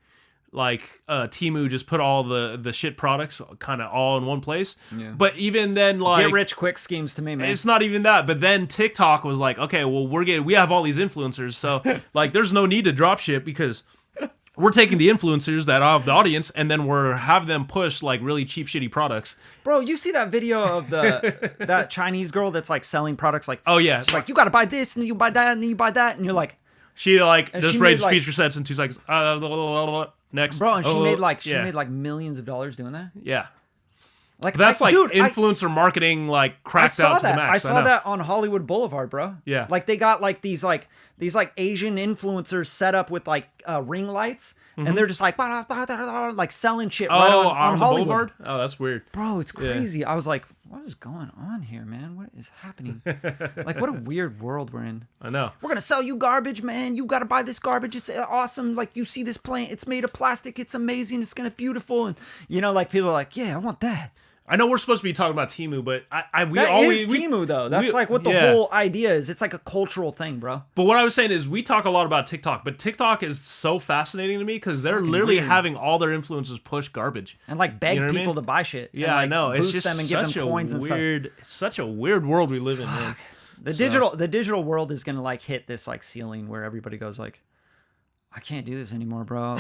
Temu just put all the shit products kind of all in one place. Yeah. But even then, get rich quick schemes to me, man. It's not even that. But then TikTok was okay, well we have all these influencers, so there's no need to drop shit because we're taking the influencers that have the audience and then we're have them push really cheap shitty products. Bro, you see that video of that Chinese girl that's selling products oh yeah, it's you gotta buy this and then you buy that and then you buy that and you're she just raised feature sets in 2 seconds. Next, bro, and she made millions of dollars doing that. Yeah, that's dude, influencer marketing cracked out to the max. I saw that on Hollywood Boulevard, bro. Yeah, they got these Asian influencers set up with ring lights, and they're just selling shit right on Hollywood. Boulevard. Oh, that's weird, bro. It's crazy. Yeah. I was like, what is going on here, man? What is happening? What a weird world we're in. I know. We're gonna sell you garbage, man. You gotta buy this garbage. It's awesome. You see this plant. It's made of plastic. It's amazing. It's gonna be beautiful. And people are yeah, I want that. I know we're supposed to be talking about Temu, but Temu though. That's what the whole idea is. It's a cultural thing, bro. But what I was saying is we talk a lot about TikTok, but TikTok is so fascinating to me because they're literally having all their influencers push garbage and beg people to buy shit. Yeah, I know. Boost it's just them and give them coins and stuff. Such a weird world we live in, man. The digital world is gonna hit this ceiling where everybody goes I can't do this anymore, bro.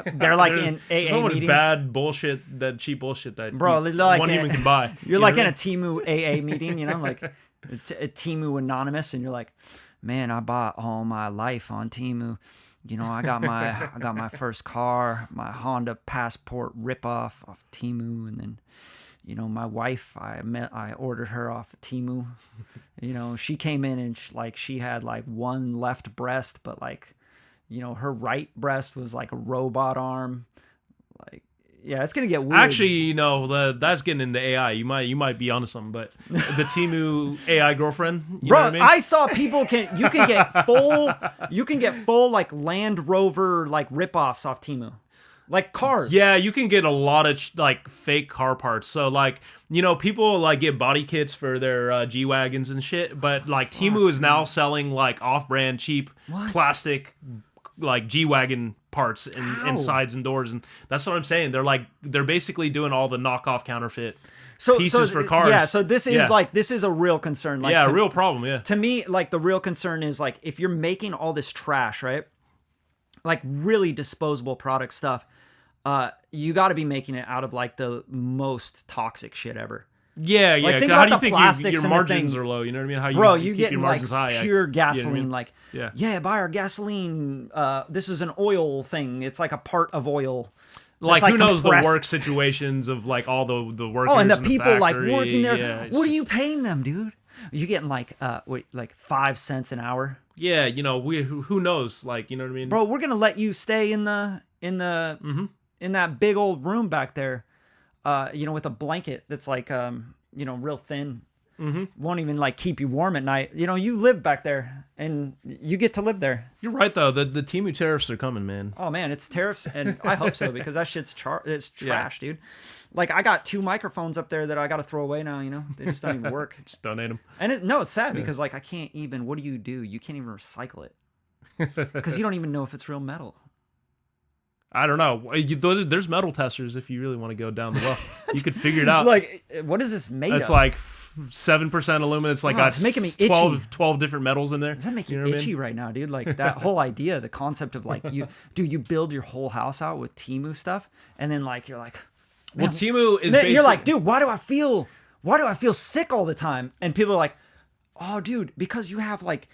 They're in AA so much meetings. Bad bullshit, that cheap bullshit that bro, one human can buy. You're in a Temu AA meeting, a Temu Anonymous, and you're man, I bought all my life on Temu. I got my first car, my Honda Passport ripoff off Temu, and then my wife, I ordered her off of Temu. She came in and she had one left breast, but her right breast was a robot arm. Yeah, it's gonna get weird. Actually, you know, that's getting into AI. You might be onto something, but the Temu AI girlfriend, you Bro, know what I mean? I saw people you can get full like Land Rover like ripoffs off Temu. Like cars. Yeah, you can get a lot of like fake car parts. So like, you know, people like get body kits for their G-Wagons and shit, but like Temu is now selling like off-brand cheap plastic like G-Wagon parts and sides and doors, and that's what I'm saying. They're basically doing all the knockoff counterfeit pieces for cars. Yeah, so this is a real concern. Like, a real problem. Yeah, to me, like the real concern is like if you're making all this trash, right? Like really disposable product stuff. You got to be making it out of like the most toxic shit ever. Yeah, yeah. Like, think how about do you the think plastics your and the margins thing. are low? You know what I mean? How Bro, you get keep your like margins high? pure gasoline. You know what I mean? Like, yeah, buy our gasoline. This is an oil thing. It's like a part of oil. Like, who knows compressed. the work situations of like all the workers. Oh, and the in people the like factory. working there. Yeah, What are you paying them, dude? You getting like 5 cents an hour? Yeah, you know, who knows? Like, you know what I mean? Bro, we're gonna let you stay in that big old room back there, you know, with a blanket that's like, you know, real thin. Won't even like keep you warm at night. You know, you live back there and you get to live there. You're right though. The Temu tariffs are coming, man. Oh man, it's tariffs, and I hope so because that shit's it's trash, dude. Like I got 2 microphones up there that I got to throw away now. You know, they just don't even work. Just donate them. And it's sad because like I can't even. What do? You can't even recycle it because you don't even know if it's real metal. I don't know. There's metal testers if you really want to go down the well. You could figure it out. Like, what is this made of? It's like 7% aluminum. It's like got it's making me itchy. 12 different metals in there. Does that make you itchy right now, dude? Like that whole idea, the concept of like you build your whole house out with Temu stuff, and then like you're like, well, Temu is. You're like, dude, why do I feel sick all the time? And people are like, oh, dude, because you have like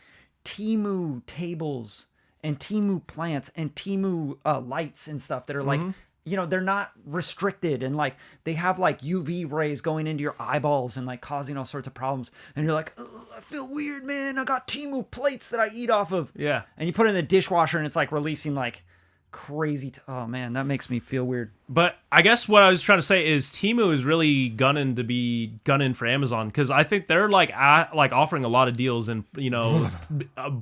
Temu tables and Temu plants and Temu lights and stuff that are like, you know, they're not restricted and like they have like UV rays going into your eyeballs and like causing all sorts of problems. And you're like, I feel weird, man. I got Temu plates that I eat off of. Yeah. And you put it in the dishwasher and it's like releasing like crazy. Oh man, that makes me feel weird. But I guess what I was trying to say is Temu is really gunning for Amazon because I think they're like offering a lot of deals and, you know,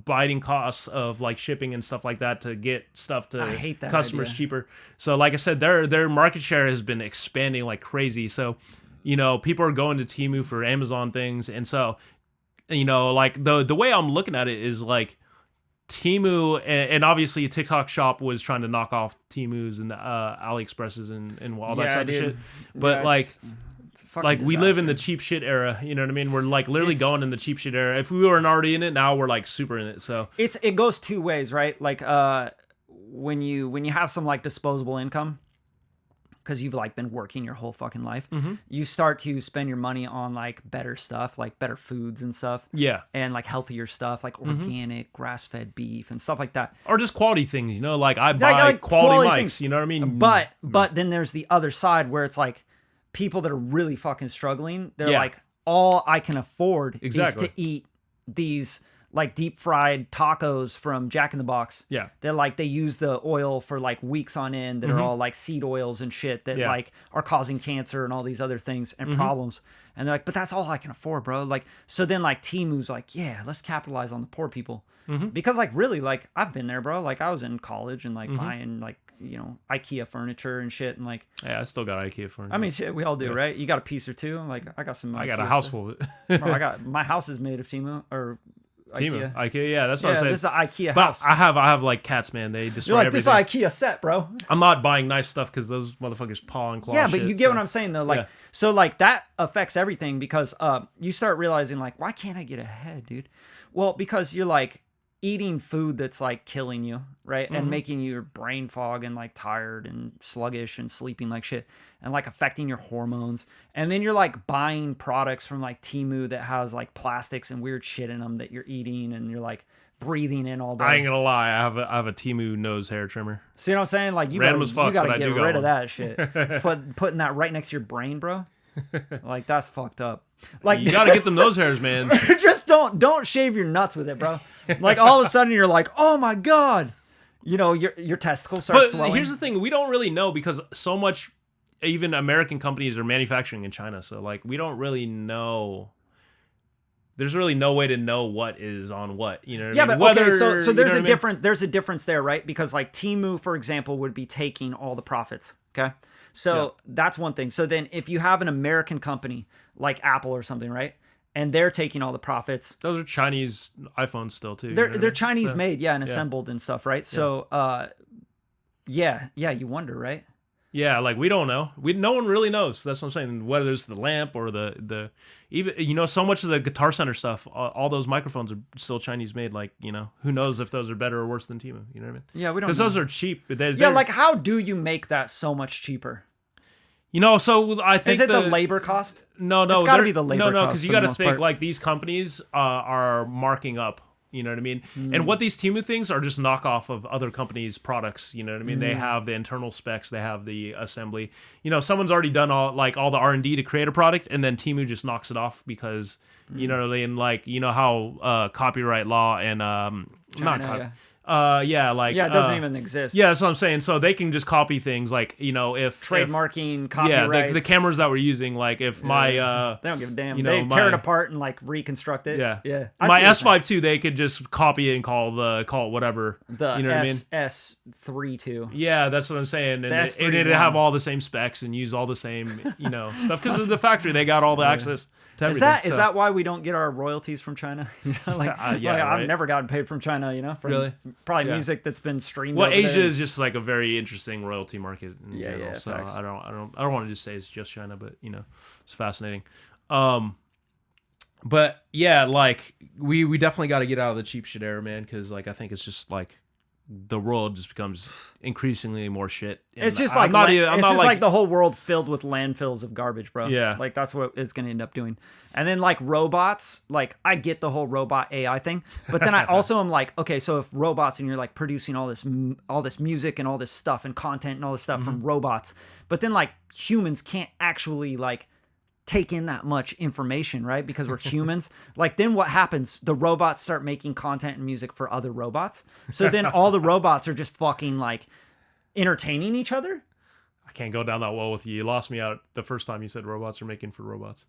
biting costs of like shipping and stuff like that to get stuff to I hate that customers idea. cheaper. So like I said, their market share has been expanding like crazy. So, you know, people are going to Temu for Amazon things, and so, you know, like the way I'm looking at it is like Temu, and obviously TikTok Shop was trying to knock off Temu's and AliExpresses and all that type of shit. But it's like we live in the cheap shit era, you know what I mean? We're like literally going in the cheap shit era. If we weren't already in it, now we're like super in it. So it goes 2 ways, right? Like when you have some like disposable income, because you've like been working your whole fucking life, you start to spend your money on like better stuff, like better foods and stuff. Yeah. And like healthier stuff, like organic, grass-fed beef and stuff like that. Or just quality things, you know, like I buy like quality mics, things. You know what I mean? But then there's the other side where it's like people that are really fucking struggling. They're like, all I can afford is to eat these like deep fried tacos from Jack in the Box. Yeah. They're like, they use the oil for like weeks on end that are all like seed oils and shit that like are causing cancer and all these other things and problems. And they're like, but that's all I can afford, bro. Like, so then like Temu's like, yeah, let's capitalize on the poor people. Because like really, like I've been there, bro. Like I was in college and like buying like, you know, IKEA furniture and shit. And like, yeah, I still got IKEA furniture. I mean, shit, we all do, right? You got a piece or two. Like I got some. I got IKEA a house stuff. full of it. Bro, my house is made of Temu or IKEA, yeah, that's what I said. This is an IKEA but house. I have like cats, man. They destroy You're like, everything. this is IKEA set, bro. I'm not buying nice stuff because those motherfuckers paw and claw. Yeah, but shit, you get what I'm saying though. Like, so like that affects everything because you start realizing like, why can't I get ahead, dude? Well, because you're like eating food that's like killing you, right? And making your brain fog and like tired and sluggish and sleeping like shit and like affecting your hormones. And then you're like buying products from like Temu that has like plastics and weird shit in them that you're eating and you're like breathing in all day. I ain't gonna lie, I have a Temu nose hair trimmer. See what I'm saying? Like you gotta get rid of that shit. Putting that right next to your brain, bro. Like that's fucked up. Like you gotta get them nose hairs, man. Just don't shave your nuts with it, bro. Like all of a sudden you're like, oh my god, you know, your testicles start swelling. Here's the thing: we don't really know because so much even American companies are manufacturing in China. So like we don't really know. There's really no way to know what is on what, you know what I mean? But okay, so there's a difference. There's a difference there, right? Because like Temu, for example, would be taking all the profits. Okay, so that's one thing. So then, if you have an American company like Apple or something, right, and they're taking all the profits, those are Chinese iPhones still too. They're Chinese made, and assembled and stuff, right? So, you wonder, right? Yeah, like we don't know. No one really knows. That's what I'm saying. Whether it's the lamp or the even so much of the Guitar Center stuff, all those microphones are still Chinese made. Like who knows if those are better or worse than Temu? You know what I mean? Yeah, we don't. Because those are cheap. Like how do you make that so much cheaper? So I think is it the labor cost? No, it's got to be the labor cost. No, because you got to think like these companies are marking up. You know what I mean? And what these Temu things are just knockoff of other companies' products. You know what I mean? They have the internal specs, they have the assembly. Someone's already done all the R&D to create a product, and then Temu just knocks it off because how copyright law and China, it doesn't even exist. Yeah, that's what I'm saying. So they can just copy things like if trademarking, copyrights. Yeah, the cameras that we're using, like if my they don't give a damn. They tear it apart and like reconstruct it. Yeah. My S5 II, they could just copy it and call it whatever. The you know what I mean? S3 II. Yeah, that's what I'm saying. And it'd have all the same specs and use all the same stuff because of the factory. They got all the access. Is that why we don't get our royalties from China? Right. I've never gotten paid from China. For probably music that's been streamed. Well, over Asia there. is just like a very interesting royalty market in general. Yeah. So facts. I don't want to just say it's just China, but it's fascinating. But yeah, like we definitely got to get out of the cheap shit era, man, because like I think it's just like the world just becomes increasingly more shit. And it's just like the whole world filled with landfills of garbage, bro. Yeah. Like that's what it's going to end up doing. And then like robots, like I get the whole robot AI thing, but then I also am like, okay, so if robots and you're like producing all this music and all this stuff and content and all this stuff from robots, but then like humans can't actually like take in that much information, right? Because we're humans. Like then what happens? The robots start making content and music for other robots. So then all the robots are just fucking like entertaining each other. I can't go down that well with you. You lost me out the first time you said robots are making for robots.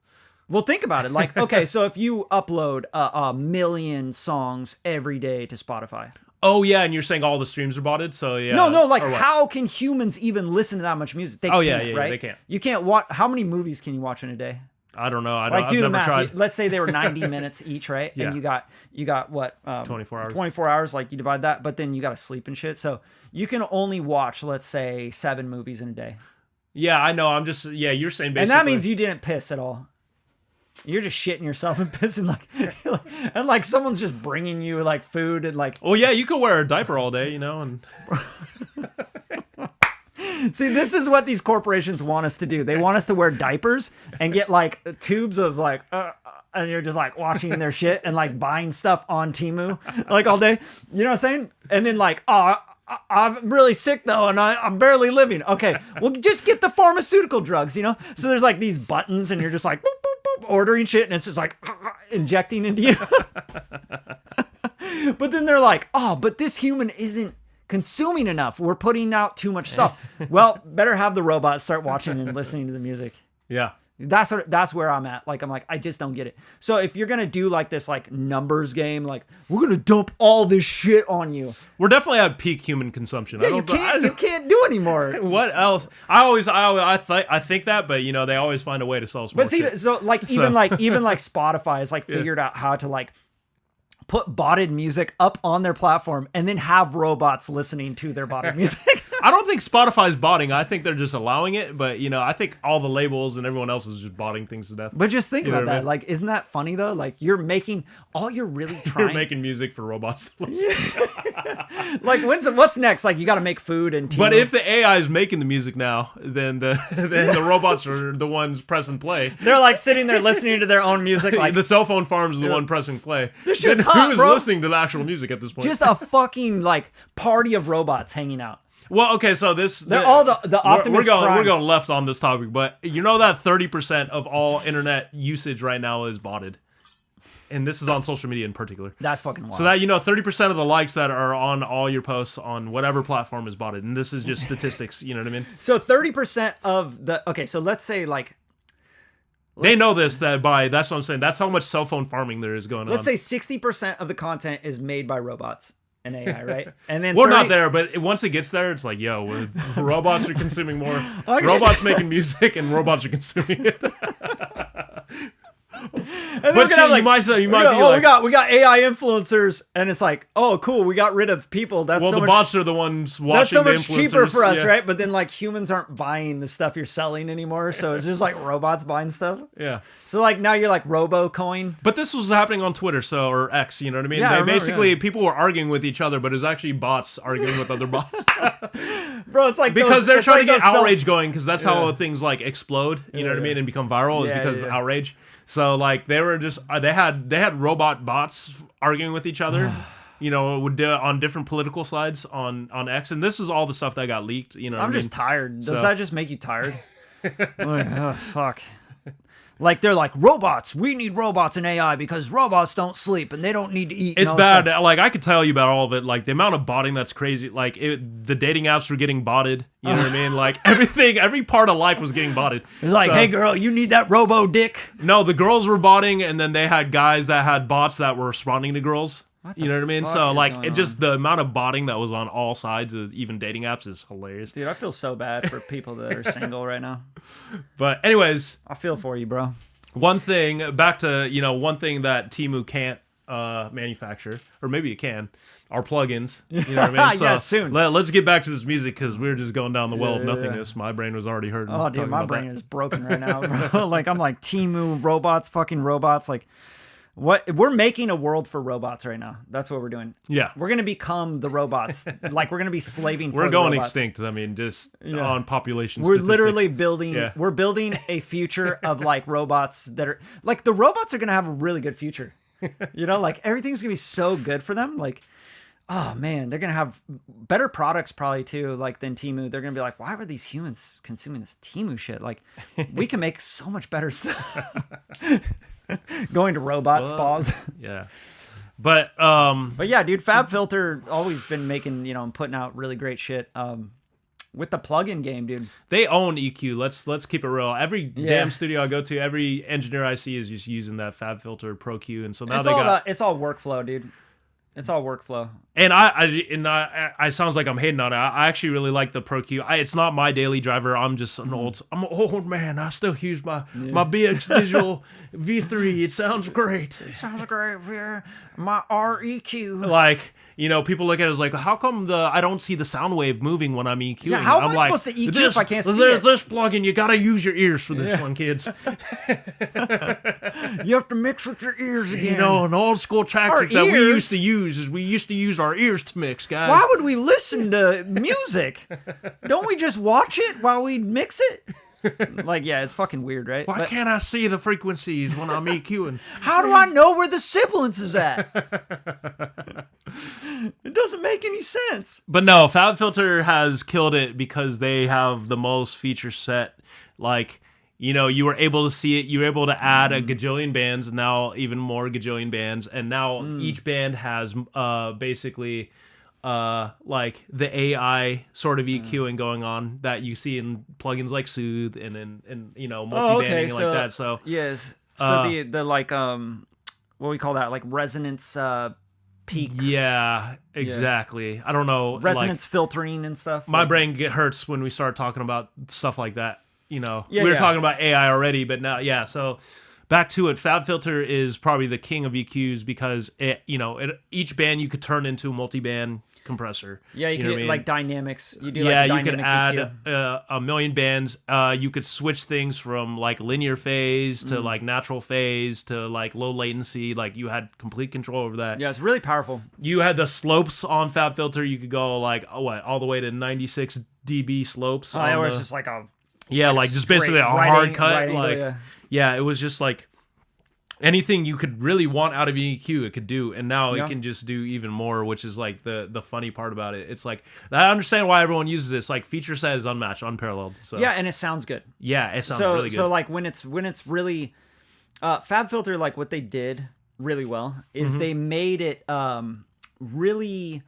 Well, think about it. Like, okay, so if you upload a million songs every day to Spotify. Oh, yeah, and you're saying all the streams are botted? So, yeah. No, like, how can humans even listen to that much music? They can't, right? They can't. You can't watch. How many movies can you watch in a day? I don't know. I've never tried. Let's say they were 90 minutes each, right? Yeah. And you got what? 24 hours. 24 hours, like you divide that, but then you got to sleep and shit. So you can only watch, let's say, 7 movies in a day. Yeah, I know. I'm just, you're saying basically. And that means you didn't piss at all. You're just shitting yourself and pissing and like someone's just bringing you like food and like. Oh yeah, you could wear a diaper all day, and. See, this is what these corporations want us to do. They want us to wear diapers and get like tubes of like, and you're just like watching their shit and like buying stuff on Temu like all day. You know what I'm saying? And then like, I'm really sick though, and I'm barely living. Okay, well, just get the pharmaceutical drugs, So there's like these buttons, and you're just like boop, boop, boop, ordering shit, and it's just like injecting into you. But then they're like, but this human isn't consuming enough. We're putting out too much stuff. Well, better have the robots start watching and listening to the music. Yeah. That's where I'm at. Like, I'm like, I just don't get it. So if you're going to do like this, like numbers game, like we're going to dump all this shit on you. We're definitely at peak human consumption. Yeah, you can't do anymore. What else? I think that, but they always find a way to sell some more shit. But see, so like, even like Spotify has like figured out how to like put botted music up on their platform and then have robots listening to their botted music. I don't think Spotify's botting. I think they're just allowing it. But, I think all the labels and everyone else is just botting things to death. But just think about that. I mean? Like, isn't that funny, though? Like, you're making... All you're really trying... You're making music for robots to listen. Like, what's next? Like, you got to make food and... But if the AI is making the music now, then the robots are the ones pressing play. They're, like, sitting there listening to their own music. Like the cell phone farm is the one pressing play. This shit's hot, who is bro. listening to the actual music at this point? Just a fucking, like, party of robots hanging out. Well, okay, so they're all the Optimus Primes. We're going left on this topic, but that 30% of all internet usage right now is botted. and this is on social media in particular. That's fucking wild. So that 30% of the likes that are on all your posts on whatever platform is botted, and this is just statistics. You know what I mean? So 30% of the so let's say like. They know this that's what I'm saying. That's how much cell phone farming there is going on. Let's say 60% of the content is made by robots and AI, right? And then we're not there, but once it gets there, it's like, robots are consuming more. Robots making music, and robots are consuming it. And but you might be like, we got AI influencers, and it's like, oh, cool, we got rid of people. That's the bots are the ones watching. That's so the much influencers. cheaper for us, right? But then like humans aren't buying the stuff you're selling anymore, so it's just like robots buying stuff. Yeah. So like now you're like Robo-coin. But this was happening on Twitter, or X. You know what I mean? Yeah, people were arguing with each other, but it was actually bots arguing with other bots. Bro, it's like because they're trying to get outrage going, because that's how things like explode. You know what I mean, and become viral is because of outrage. So like they were just they had robot bots arguing with each other, on different political sides on X, and this is all the stuff that got leaked. I'm just tired. Does that just make you tired? Like, oh fuck. Like they're like robots. We need robots and AI because robots don't sleep and they don't need to eat. It's bad. Like I could tell you about all of it. Like the amount of botting that's crazy. Like the dating apps were getting botted. You know what I mean? Like everything, every part of life was getting botted. It's like, hey girl, you need that robo dick. No, the girls were botting, and then they had guys that had bots that were responding to girls. You know what I mean? So like the amount of botting that was on all sides of even dating apps is hilarious. Dude, I feel so bad for people that are single right now. But anyways, I feel for you, bro. One thing that Temu can't manufacture, or maybe it can, are plugins. You know what I mean? So yeah, soon. Let's get back to this music because we're just going down the well of nothingness. My brain was already hurting. Oh, dude, my brain is broken right now, bro. Like I'm like Temu robots, fucking robots, like. What we're making a world for robots right now. That's what we're doing. Yeah, we're gonna become the robots. Like we're gonna be slaving. We're going extinct. I mean, just on population. We're statistics. Literally building. Yeah. We're building a future of like robots that are like the robots are gonna have a really good future. Like everything's gonna be so good for them. Like, oh man, they're gonna have better products probably too. Like than Temu. They're gonna be like, why were these humans consuming this Temu shit? Like, we can make so much better stuff. Going to robot spas. Yeah. But yeah, dude, Fabfilter always been making, putting out really great shit. With the plugin game, dude. They own EQ. Let's keep it real. Every damn studio I go to, every engineer I see is just using that Fabfilter Pro-Q, and so now it's all workflow, dude. It's all workflow. And I sounds like I'm hating on it. I actually really like the Pro-Q. It's not my daily driver. I'm just I'm an old man. I still use my BX Digital V3. It sounds great. It sounds great. My REQ. Like, people look at it as like, how come I don't see the sound wave moving when I'm EQing? Yeah, how am I supposed to EQ if I can't see it? This plugin, you gotta use your ears for this one, kids. You have to mix with your ears again. An old school tactic that we used to use is we used to use our ears to mix, guys. Why would we listen to music? Don't we just watch it while we mix it? Like, yeah, it's fucking weird, right? Why can't I see the frequencies when I'm EQing? How do I know where the sibilance is at? It doesn't make any sense. But no, Fabfilter has killed it because they have the most feature set. Like, you were able to see it. You were able to add a gajillion bands, and now even more gajillion bands. And now each band has basically... like the AI sort of EQing going on that you see in plugins like Soothe and multi-banding like that. So yes, so the like what we call that, like resonance peak. Yeah, exactly. I don't know, resonance filtering and stuff. My brain hurts when we start talking about stuff like that. We were talking about AI already, but now so. Back to it, Fabfilter is probably the king of EQs because each band you could turn into a multi-band compressor. Yeah, you could like dynamics. You do you could add a million bands. You could switch things from like linear phase to like natural phase to like low latency. Like you had complete control over that. Yeah, it's really powerful. You had the slopes on Fabfilter. You could go like all the way to 96 dB slopes. It was just like a just basically a hard cut. Yeah, it was just like anything you could really want out of EQ, it could do, and now it can just do even more, which is like the funny part about it. It's like I understand why everyone uses this. Like feature set is unmatched, unparalleled. So yeah, and it sounds good. Yeah, it sounds really good. So like when it's really Fabfilter, like what they did really well is they made it really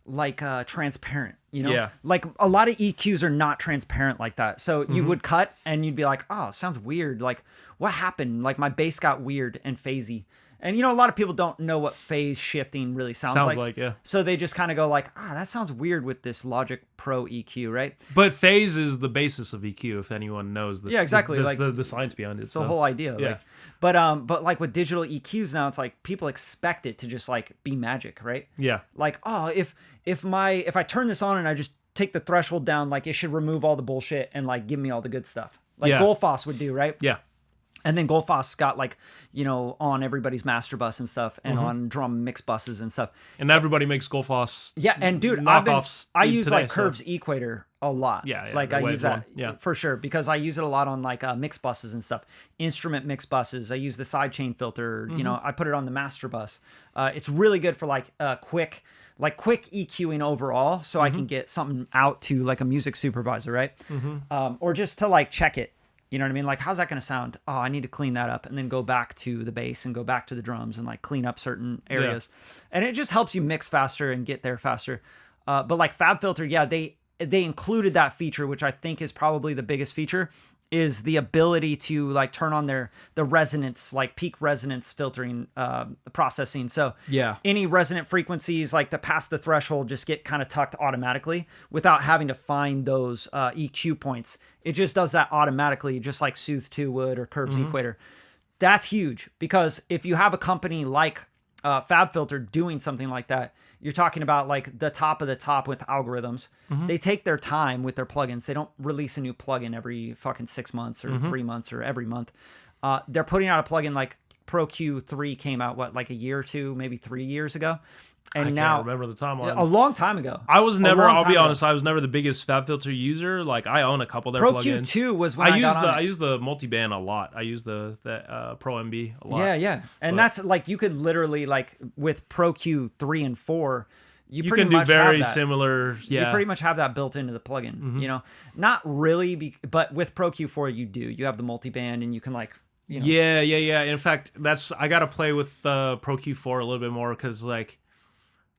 like transparent, you know? Yeah. Like a lot of EQs are not transparent like that. So you would cut and you'd be like, oh, it sounds weird. Like what happened? Like my bass got weird and phasey. And you know, a lot of people don't know what phase shifting really sounds like. Yeah. So they just kind of go like, that sounds weird with this Logic Pro EQ, right? But phase is the basis of EQ, if anyone knows the exactly. like the science behind it. It's the whole idea. Yeah. Like, but like with digital EQs now, it's like people expect it to just like be magic, right? Yeah. Like, oh, if I turn this on and I just take the threshold down, like it should remove all the bullshit and like give me all the good stuff. Like Goldfoss would do, right? Yeah. And then Goldfoss got like, you know, on everybody's master bus and stuff and on drum mix buses and stuff. And everybody makes Goldfoss. Yeah, and dude, I use like Curves Equator a lot. Yeah, like I use that for sure because I use it a lot on like mix buses and stuff, instrument mix buses. I use the sidechain filter. You know, I put it on the master bus. It's really good for like quick EQing overall, so I can get something out to like a music supervisor, right? Or just to like check it. You know what I mean? Like, how's that going to sound? Oh, I need to clean that up and then go back to the bass and go back to the drums and like clean up certain areas. And it just helps you mix faster and get there faster. But like Fabfilter, yeah, they included that feature, which I think is probably the biggest feature, is the ability to like turn on the resonance, like peak resonance filtering processing. So any resonant frequencies like that pass the threshold just get kind of tucked automatically without having to find those EQ points. It just does that automatically, just like Soothe 2 would or Curves Equator. That's huge because if you have a company like Fabfilter doing something like that, you're talking about like the top of the top with algorithms. They take their time with their plugins. They don't release a new plugin every fucking 6 months or 3 months or every month. They're putting out a plugin like Pro-Q4 came out, what, like a year or two, maybe 3 years ago? And I can't remember the timeline. A long time ago. I was never, I'll be honest, I was never the biggest Fabfilter user. Like, I own a couple of their plugins. Pro-Q2 was when I use the multiband a lot. I use the Pro MB a lot. Yeah. And that's like, you could literally, like, with Pro-Q3 and 4, you can do very similar. Yeah. You pretty much have that built into the plugin, you know? Not really, but with Pro-Q4, you do. You have the multiband and you can, like, you know. Yeah. In fact, I got to play with Pro-Q4 a little bit more because, like,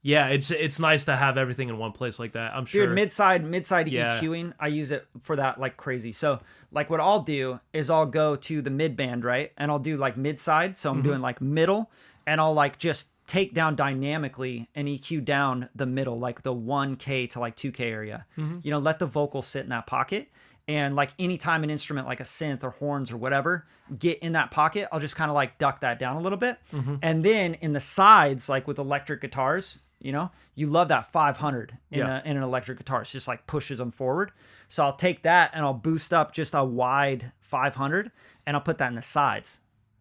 yeah, it's nice to have everything in one place like that. I'm sure. Dude, mid-side EQing, I use it for that like crazy. So like what I'll do is I'll go to the mid band, right? And I'll do like mid-side. So I'm doing like middle and I'll like just take down dynamically and EQ down the middle, like the 1K to like 2K area. You know, let the vocal sit in that pocket. And like anytime an instrument like a synth or horns or whatever get in that pocket, I'll just kind of like duck that down a little bit. And then in the sides, like with electric guitars, you know, you love that 500 in an electric guitar. It's just like pushes them forward. So I'll take that and I'll boost up just a wide 500 and I'll put that in the sides.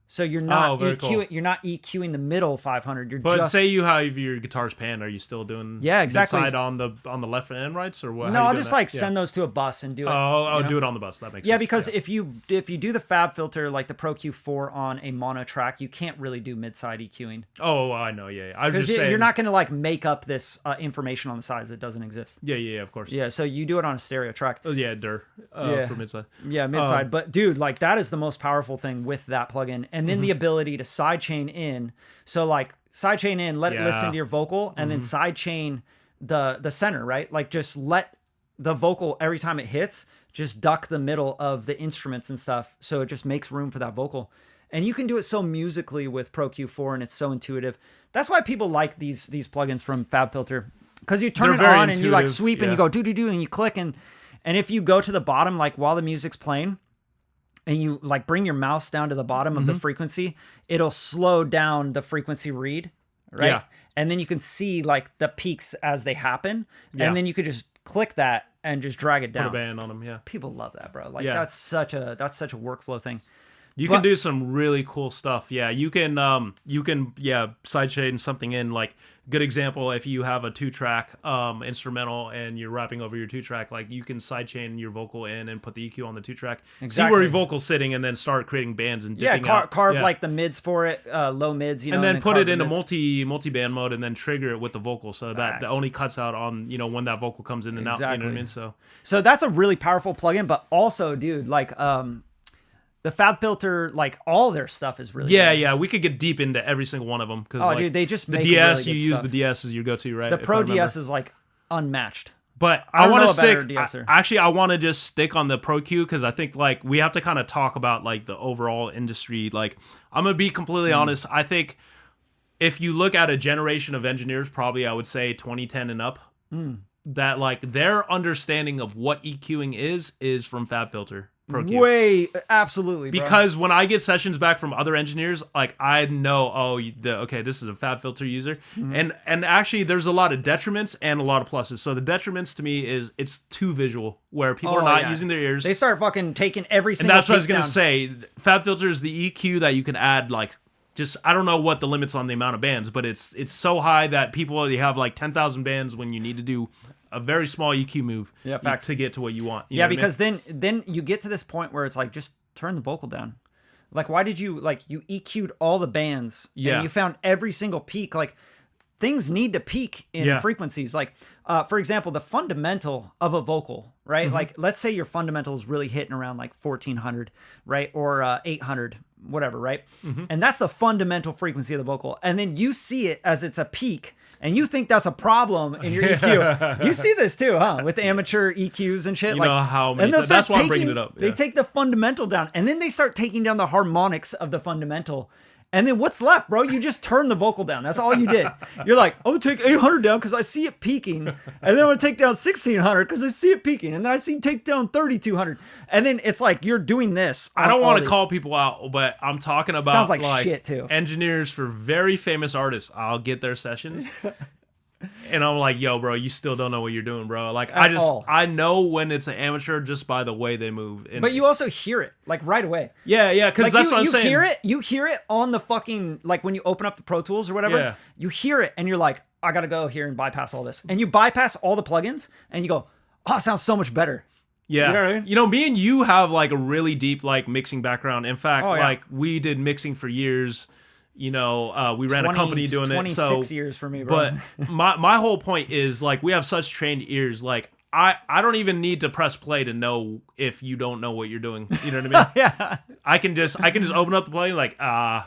So you're not you're not EQing the middle 500. But say you have your guitars panned, are you still doing exactly side on the left and rights or what? No, I'll just like send those to a bus and do it. Do it on the bus. That makes sense. Yeah, because if you do the Fabfilter like the Pro-Q4 on a mono track, you can't really do mid-side EQing. Oh, I know. Yeah. I was just saying you're not going to like make up this information on the sides that doesn't exist. Yeah, of course. Yeah, so you do it on a stereo track. Oh yeah, for mid-side. Yeah, mid-side. But dude, like that is the most powerful thing with that plugin. And then the ability to sidechain in. So like sidechain in, let it listen to your vocal, and then sidechain the center, right? Like just let the vocal every time it hits, just duck the middle of the instruments and stuff. So it just makes room for that vocal. And you can do it so musically with Pro-Q4 and it's so intuitive. That's why people like these plugins from Fabfilter. Because you turn it on and you like sweep and you go do and you click and if you go to the bottom, like while the music's playing, and you like bring your mouse down to the bottom of the frequency, it'll slow down the frequency read, right? Yeah. And then you can see like the peaks as they happen. Yeah. And then you could just click that and just drag it down. Put a band on them, yeah. People love that, bro. Like that's such a workflow thing. You can do some really cool stuff. Yeah, you can sidechain something in. Like, good example, if you have a 2-track instrumental and you're rapping over your 2-track, like you can sidechain your vocal in and put the EQ on the 2-track. Exactly. See where your vocal's sitting and then start creating bands and dipping carve like the mids for it, low mids, you know. And then put it into multi-band mode and then trigger it with the vocal so that only cuts out on, you know, when that vocal comes in and out. You know what I mean? So that's a really powerful plugin, but also, dude, like The Fabfilter, like all their stuff is really Yeah, good. yeah. We could get deep into every single one of them because dude, they just the make DS. really You good use stuff. the DS as your go-to, right? The Pro DS is like unmatched. But I I want know to a better stick. DSer. Actually, I want to just stick on the Pro-Q because I think like we have to kind of talk about like the overall industry. Like I'm gonna be completely honest. I think if you look at a generation of engineers, probably I would say 2010 and up, that like their understanding of what EQing is from Fabfilter Pro-Q. Way, absolutely, bro. Because when I get sessions back from other engineers, like I know, okay, this is a Fabfilter user, and actually there's a lot of detriments and a lot of pluses. So the detriments to me is it's too visual, where people are not using their ears. They start fucking taking every and single. that's what I was gonna say. Fabfilter is the EQ that you can add like. Just I don't know what the limits on the amount of bands, but it's so high that people you have like 10,000 bands when you need to do a very small EQ move to get to what you want. You know what because I mean? then you get to this point where it's like just turn the vocal down. Like why did you you EQ'd all the bands and you found every single peak? Like things need to peak in frequencies. Like for example, the fundamental of a vocal, right? Like let's say your fundamental is really hitting around like 1400, right? Or 800, whatever, right? And that's the fundamental frequency of the vocal. And then you see it as it's a peak and you think that's a problem in your EQ. You see this too, huh? With amateur EQs and shit. You know how many and that's why I'm bringing it up. They take the fundamental down and then they start taking down the harmonics of the fundamental. And then what's left, bro? You just turn the vocal down. That's all you did. You're like, I'm going to take 800 down because I see it peaking. And then I'm going to take down 1600 because I see it peaking. And then I see take down 3200. And then it's like you're doing this. I don't want to call people out, but I'm talking about sounds like shit too. Engineers for very famous artists. I'll get their sessions. And I'm like, yo, bro, you still don't know what you're doing, bro. Like, I know when it's an amateur just by the way they move. And but you also hear it, like, right away. Yeah, because like, that's what I'm saying. You hear it on the fucking, like, when you open up the Pro Tools or whatever, you hear it, and you're like, I gotta go here and bypass all this. And you bypass all the plugins, and you go, oh, it sounds so much better. Yeah. You know what I mean? You know, me and you have, like, a really deep, like, mixing background. In fact, like, we did mixing for years. You know, we ran a company doing 26 it. 26 years for me, bro. But my whole point is, like, we have such trained ears. Like, I don't even need to press play to know if you don't know what you're doing. You know what I mean? Yeah. I can just open up the play like, I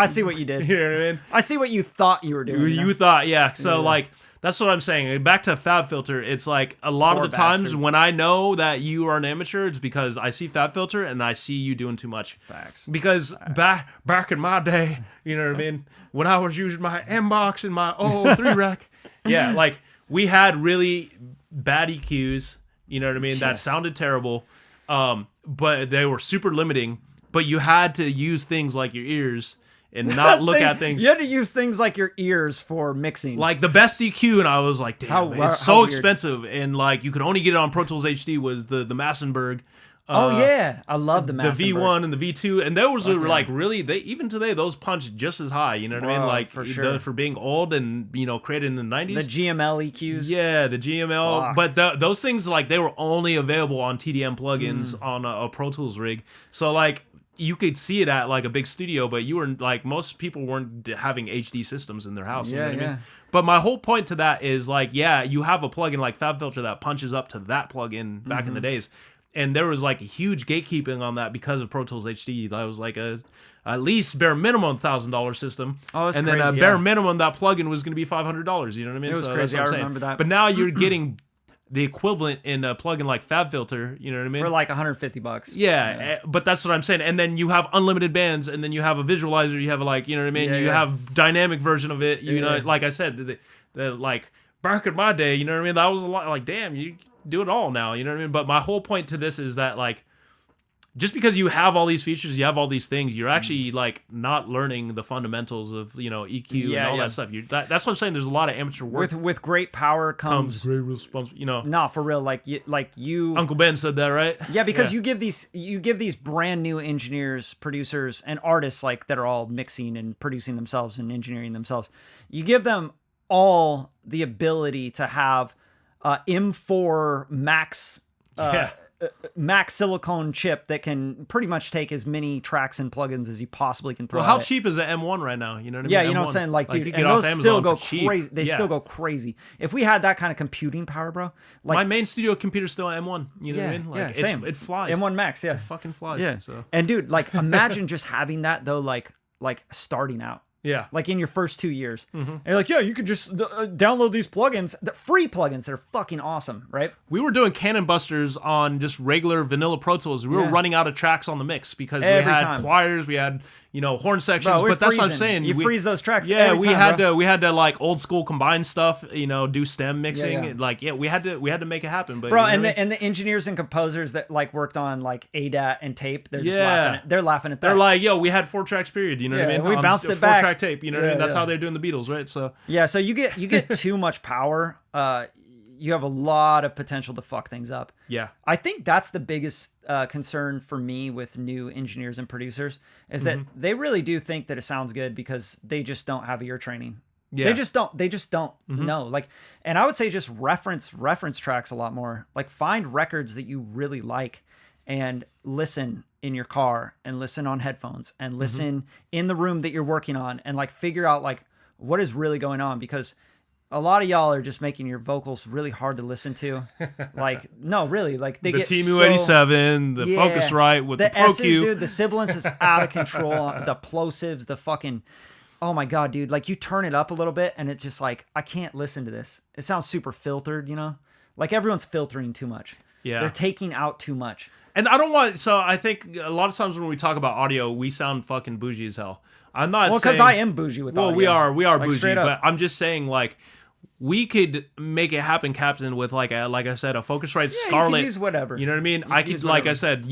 see what you did. You know what I mean? I see what you thought you were doing. You thought, yeah. So, like, that's what I'm saying. Back to Fabfilter, it's like a lot of the times when I know that you are an amateur, it's because I see Fabfilter and I see you doing too much. Facts. Because back in my day, you know what I mean? When I was using my M-Box and my 003 rack, like we had really bad EQs, you know what I mean? That sounded terrible, but they were super limiting. But you had to use things like your ears and not look at things. You had to use things like your ears for mixing. Like the best EQ, and I was like, damn, it's so expensive. And like you could only get it on Pro Tools HD was the Massenburg. I love the Massenburg. The V1 and the V2. And those were like really, even today, those punch just as high. You know what I mean? Like for sure. For being old and, you know, created in the 90s. The GML EQs. Yeah, the GML. Fuck. But those things, like, they were only available on TDM plugins on a Pro Tools rig. So, like, you could see it at like a big studio, but you were like most people weren't having HD systems in their house. You know what I mean? But my whole point to that is like, you have a plugin like Fabfilter that punches up to that plugin back in the days, and there was like a huge gatekeeping on that because of Pro Tools HD. That was like at least bare minimum $1,000 system, and then a bare minimum that plugin was going to be $500. You know what I mean? It was crazy. I remember that. But now you're getting the equivalent in a plugin like Fabfilter, you know what I mean? For like $150. Yeah, but that's what I'm saying. And then you have unlimited bands, and then you have a visualizer, you have like, you know what I mean? You have dynamic version of it, you know, like I said, the like back in my day, you know what I mean? That was a lot like, damn, you do it all now, you know what I mean? But my whole point to this is that like, just because you have all these features, you have all these things, you're actually like not learning the fundamentals of, you know, EQ and all that stuff. That's what I'm saying. There's a lot of amateur work. With great power comes great responsibility. You know, not for real. Like you. Uncle Ben said that, right? Yeah, because you give these brand new engineers, producers, and artists like that are all mixing and producing themselves and engineering themselves. You give them all the ability to have M4 max. Mac silicone chip that can pretty much take as many tracks and plugins as you possibly can throw. Well, how cheap is the M1 right now? You know what I mean? Yeah, you know M1. what I'm saying? Like, dude, you and get off those Amazon still go for cheap. crazy. They still go crazy. If we had that kind of computing power, bro. Like, my main studio computer's still M1. You know what I mean? Like, same. It flies. M1 Max, yeah. It fucking flies. Yeah. So. And dude, like, imagine just having that though, like starting out. Yeah. Like in your first 2 years. And you're like, yeah, you could just download these plugins, the free plugins that are fucking awesome, right? We were doing cannon busters on just regular vanilla Pro Tools. We were running out of tracks on the mix because we had choirs, we had, horn sections, Bro, but that's what I'm saying. You freeze those tracks. Yeah, every time, we had to like old school combine stuff, do stem mixing. Yeah. Like, we had to make it happen. But bro, and the engineers and composers that like worked on like ADAT and tape, they're just laughing at that. They're like, yo, we had 4 tracks period, you know what I mean? We bounced it back. 4-track tape, you know what I mean? That's how they're doing the Beatles, right? So so you get too much power, you have a lot of potential to fuck things up. Yeah. I think that's the biggest concern for me with new engineers and producers is that they really do think that it sounds good because they just don't have ear training. Yeah. They just don't know. Like, and I would say just reference tracks a lot more. Like, find records that you really like and listen in your car and listen on headphones and listen in the room that you're working on and like figure out like what is really going on, because a lot of y'all are just making your vocals really hard to listen to. Like, no, really, like they get Temu 87, the Focusrite with the Pro-Q. Dude, the sibilance is out of control. The plosives, the fucking, oh my God, dude. Like, you turn it up a little bit and it's just like, I can't listen to this. It sounds super filtered, Like, everyone's filtering too much. Yeah. They're taking out too much. And I don't want, so I think a lot of times when we talk about audio, we sound fucking bougie as hell. I'm not saying, because I am bougie with audio. Well, we are like, bougie, but I'm just saying, like, we could make it happen, Captain, with like I said, a Focusrite Scarlett. You can use whatever. You know what I mean? I could, like I said,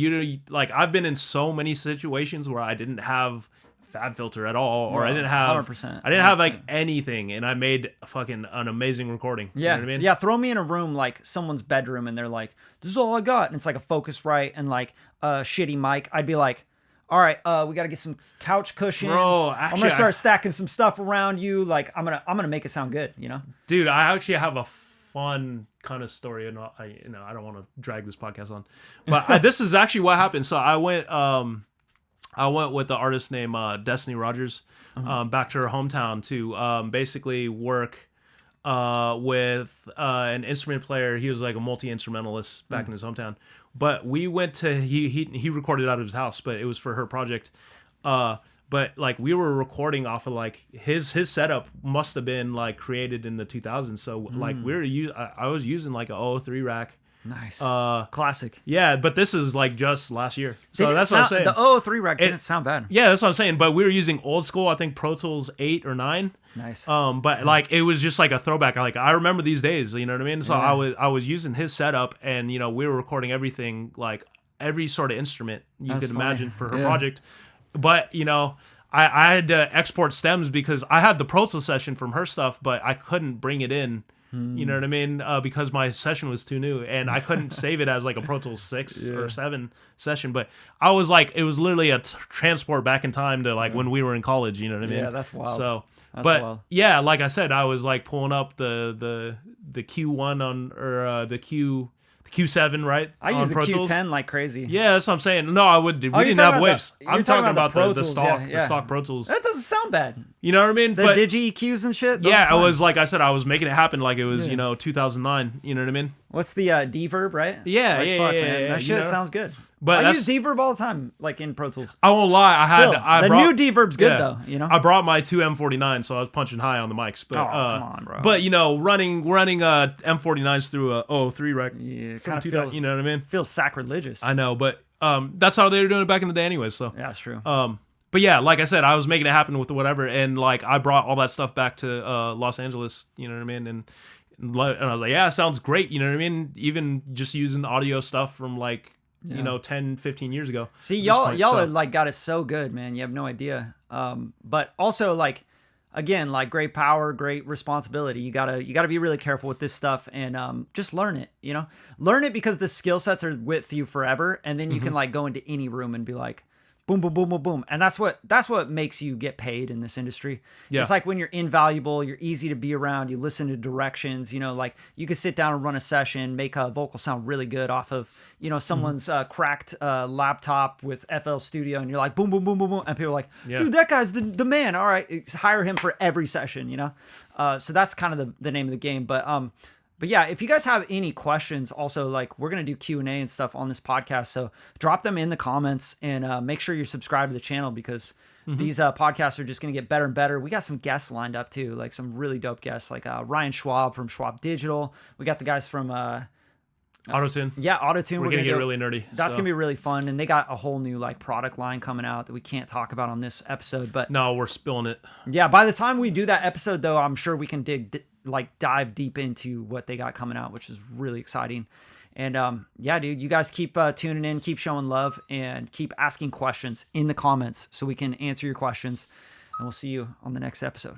I've been in so many situations where I didn't have Fabfilter at all, or I didn't have 100%. I didn't have like anything, and I made fucking an amazing recording. Yeah, you know what I mean? Yeah. Throw me in a room like someone's bedroom, and they're like, "This is all I got," and it's like a Focusrite and like a shitty mic. I'd be like, all right, we got to get some couch cushions. Bro, I'm gonna start stacking some stuff around you. Like, I'm gonna make it sound good, Dude, I actually have a fun kind of story, and I don't want to drag this podcast on, but this is actually what happened. So I went with the artist named Destiny Rogers back to her hometown to basically work with an instrument player. He was like a multi-instrumentalist back in his hometown. But we went to he recorded out of his house, but it was for her project. But like we were recording off of like his setup must have been like created in the 2000s. So like I was using like a 003 rack. Nice. Classic. Yeah, but this is like just last year. So that's what I'm saying. The 003 rack didn't sound bad. Yeah, that's what I'm saying. But we were using old school, I think Pro Tools 8 or 9. Nice. But like it was just like a throwback. Like I remember these days, you know what I mean? So I was using his setup, and we were recording everything, like every sort of instrument you could imagine for her project. But I had to export stems because I had the Pro Tools session from her stuff, but I couldn't bring it in. You know what I mean? Because my session was too new, and I couldn't save it as like a Pro Tools 6 or 7 session. But I was like, it was literally a transport back in time to like when we were in college. You know what I mean? Yeah, that's wild. So, that's wild. Yeah, like I said, I was like pulling up the Q1 on or the Q7, right? I use the Pro Q10 Tools. like crazy. Yeah, that's what I'm saying. No, I would. We didn't have waves. I'm talking about the stock Pro Tools. That doesn't sound bad. You know what I mean? The Digi EQs and shit. Yeah, it was like I said, I was making it happen like it was 2009. You know what I mean? What's the Deverb, right? Yeah, like, yeah, fuck, yeah, man. yeah. That shit sounds good. But I use Deverb all the time, like in Pro Tools. I won't lie. The new Deverb's good though. I brought my 2 M49, so I was punching high on the mics. But come on, bro. But running M49s through a 003 rec. Yeah, kind of feels. You know what I mean? Feels sacrilegious. I know, but that's how they were doing it back in the day, anyway. So yeah, that's true. But yeah, like I said, I was making it happen with whatever, and like I brought all that stuff back to Los Angeles. You know what I mean? And I was like, yeah, it sounds great. You know what I mean? Even just using audio stuff from like 10, 15 years ago. See, y'all are like got it so good, man. You have no idea. But also like, again, like great power, great responsibility. You gotta be really careful with this stuff and just learn it. Learn it because the skill sets are with you forever, and then you can like go into any room and be like, boom, boom, boom, boom, boom. And that's what makes you get paid in this industry. Yeah. It's like when you're invaluable, you're easy to be around, you listen to directions, you know, like you could sit down and run a session, make a vocal sound really good off of, you know, someone's cracked laptop with FL Studio, and you're like, boom, boom, boom, boom, boom. And people are like, dude, that guy's the man. All right, hire him for every session, you know? So that's kind of the name of the game. But yeah, if you guys have any questions, also, like, we're going to do Q&A and stuff on this podcast. So drop them in the comments, and make sure you're subscribed to the channel, because these podcasts are just going to get better and better. We got some guests lined up too, like some really dope guests, like Ryan Schwab from Schwab Digital. We got the guys from Autotune. Yeah, Autotune. We're gonna get really nerdy. That's gonna be really fun, and they got a whole new like product line coming out that we can't talk about on this episode. But no, we're spilling it. Yeah, by the time we do that episode, though, I'm sure we can dive deep into what they got coming out, which is really exciting. And yeah, dude, you guys keep tuning in, keep showing love, and keep asking questions in the comments so we can answer your questions. And we'll see you on the next episode.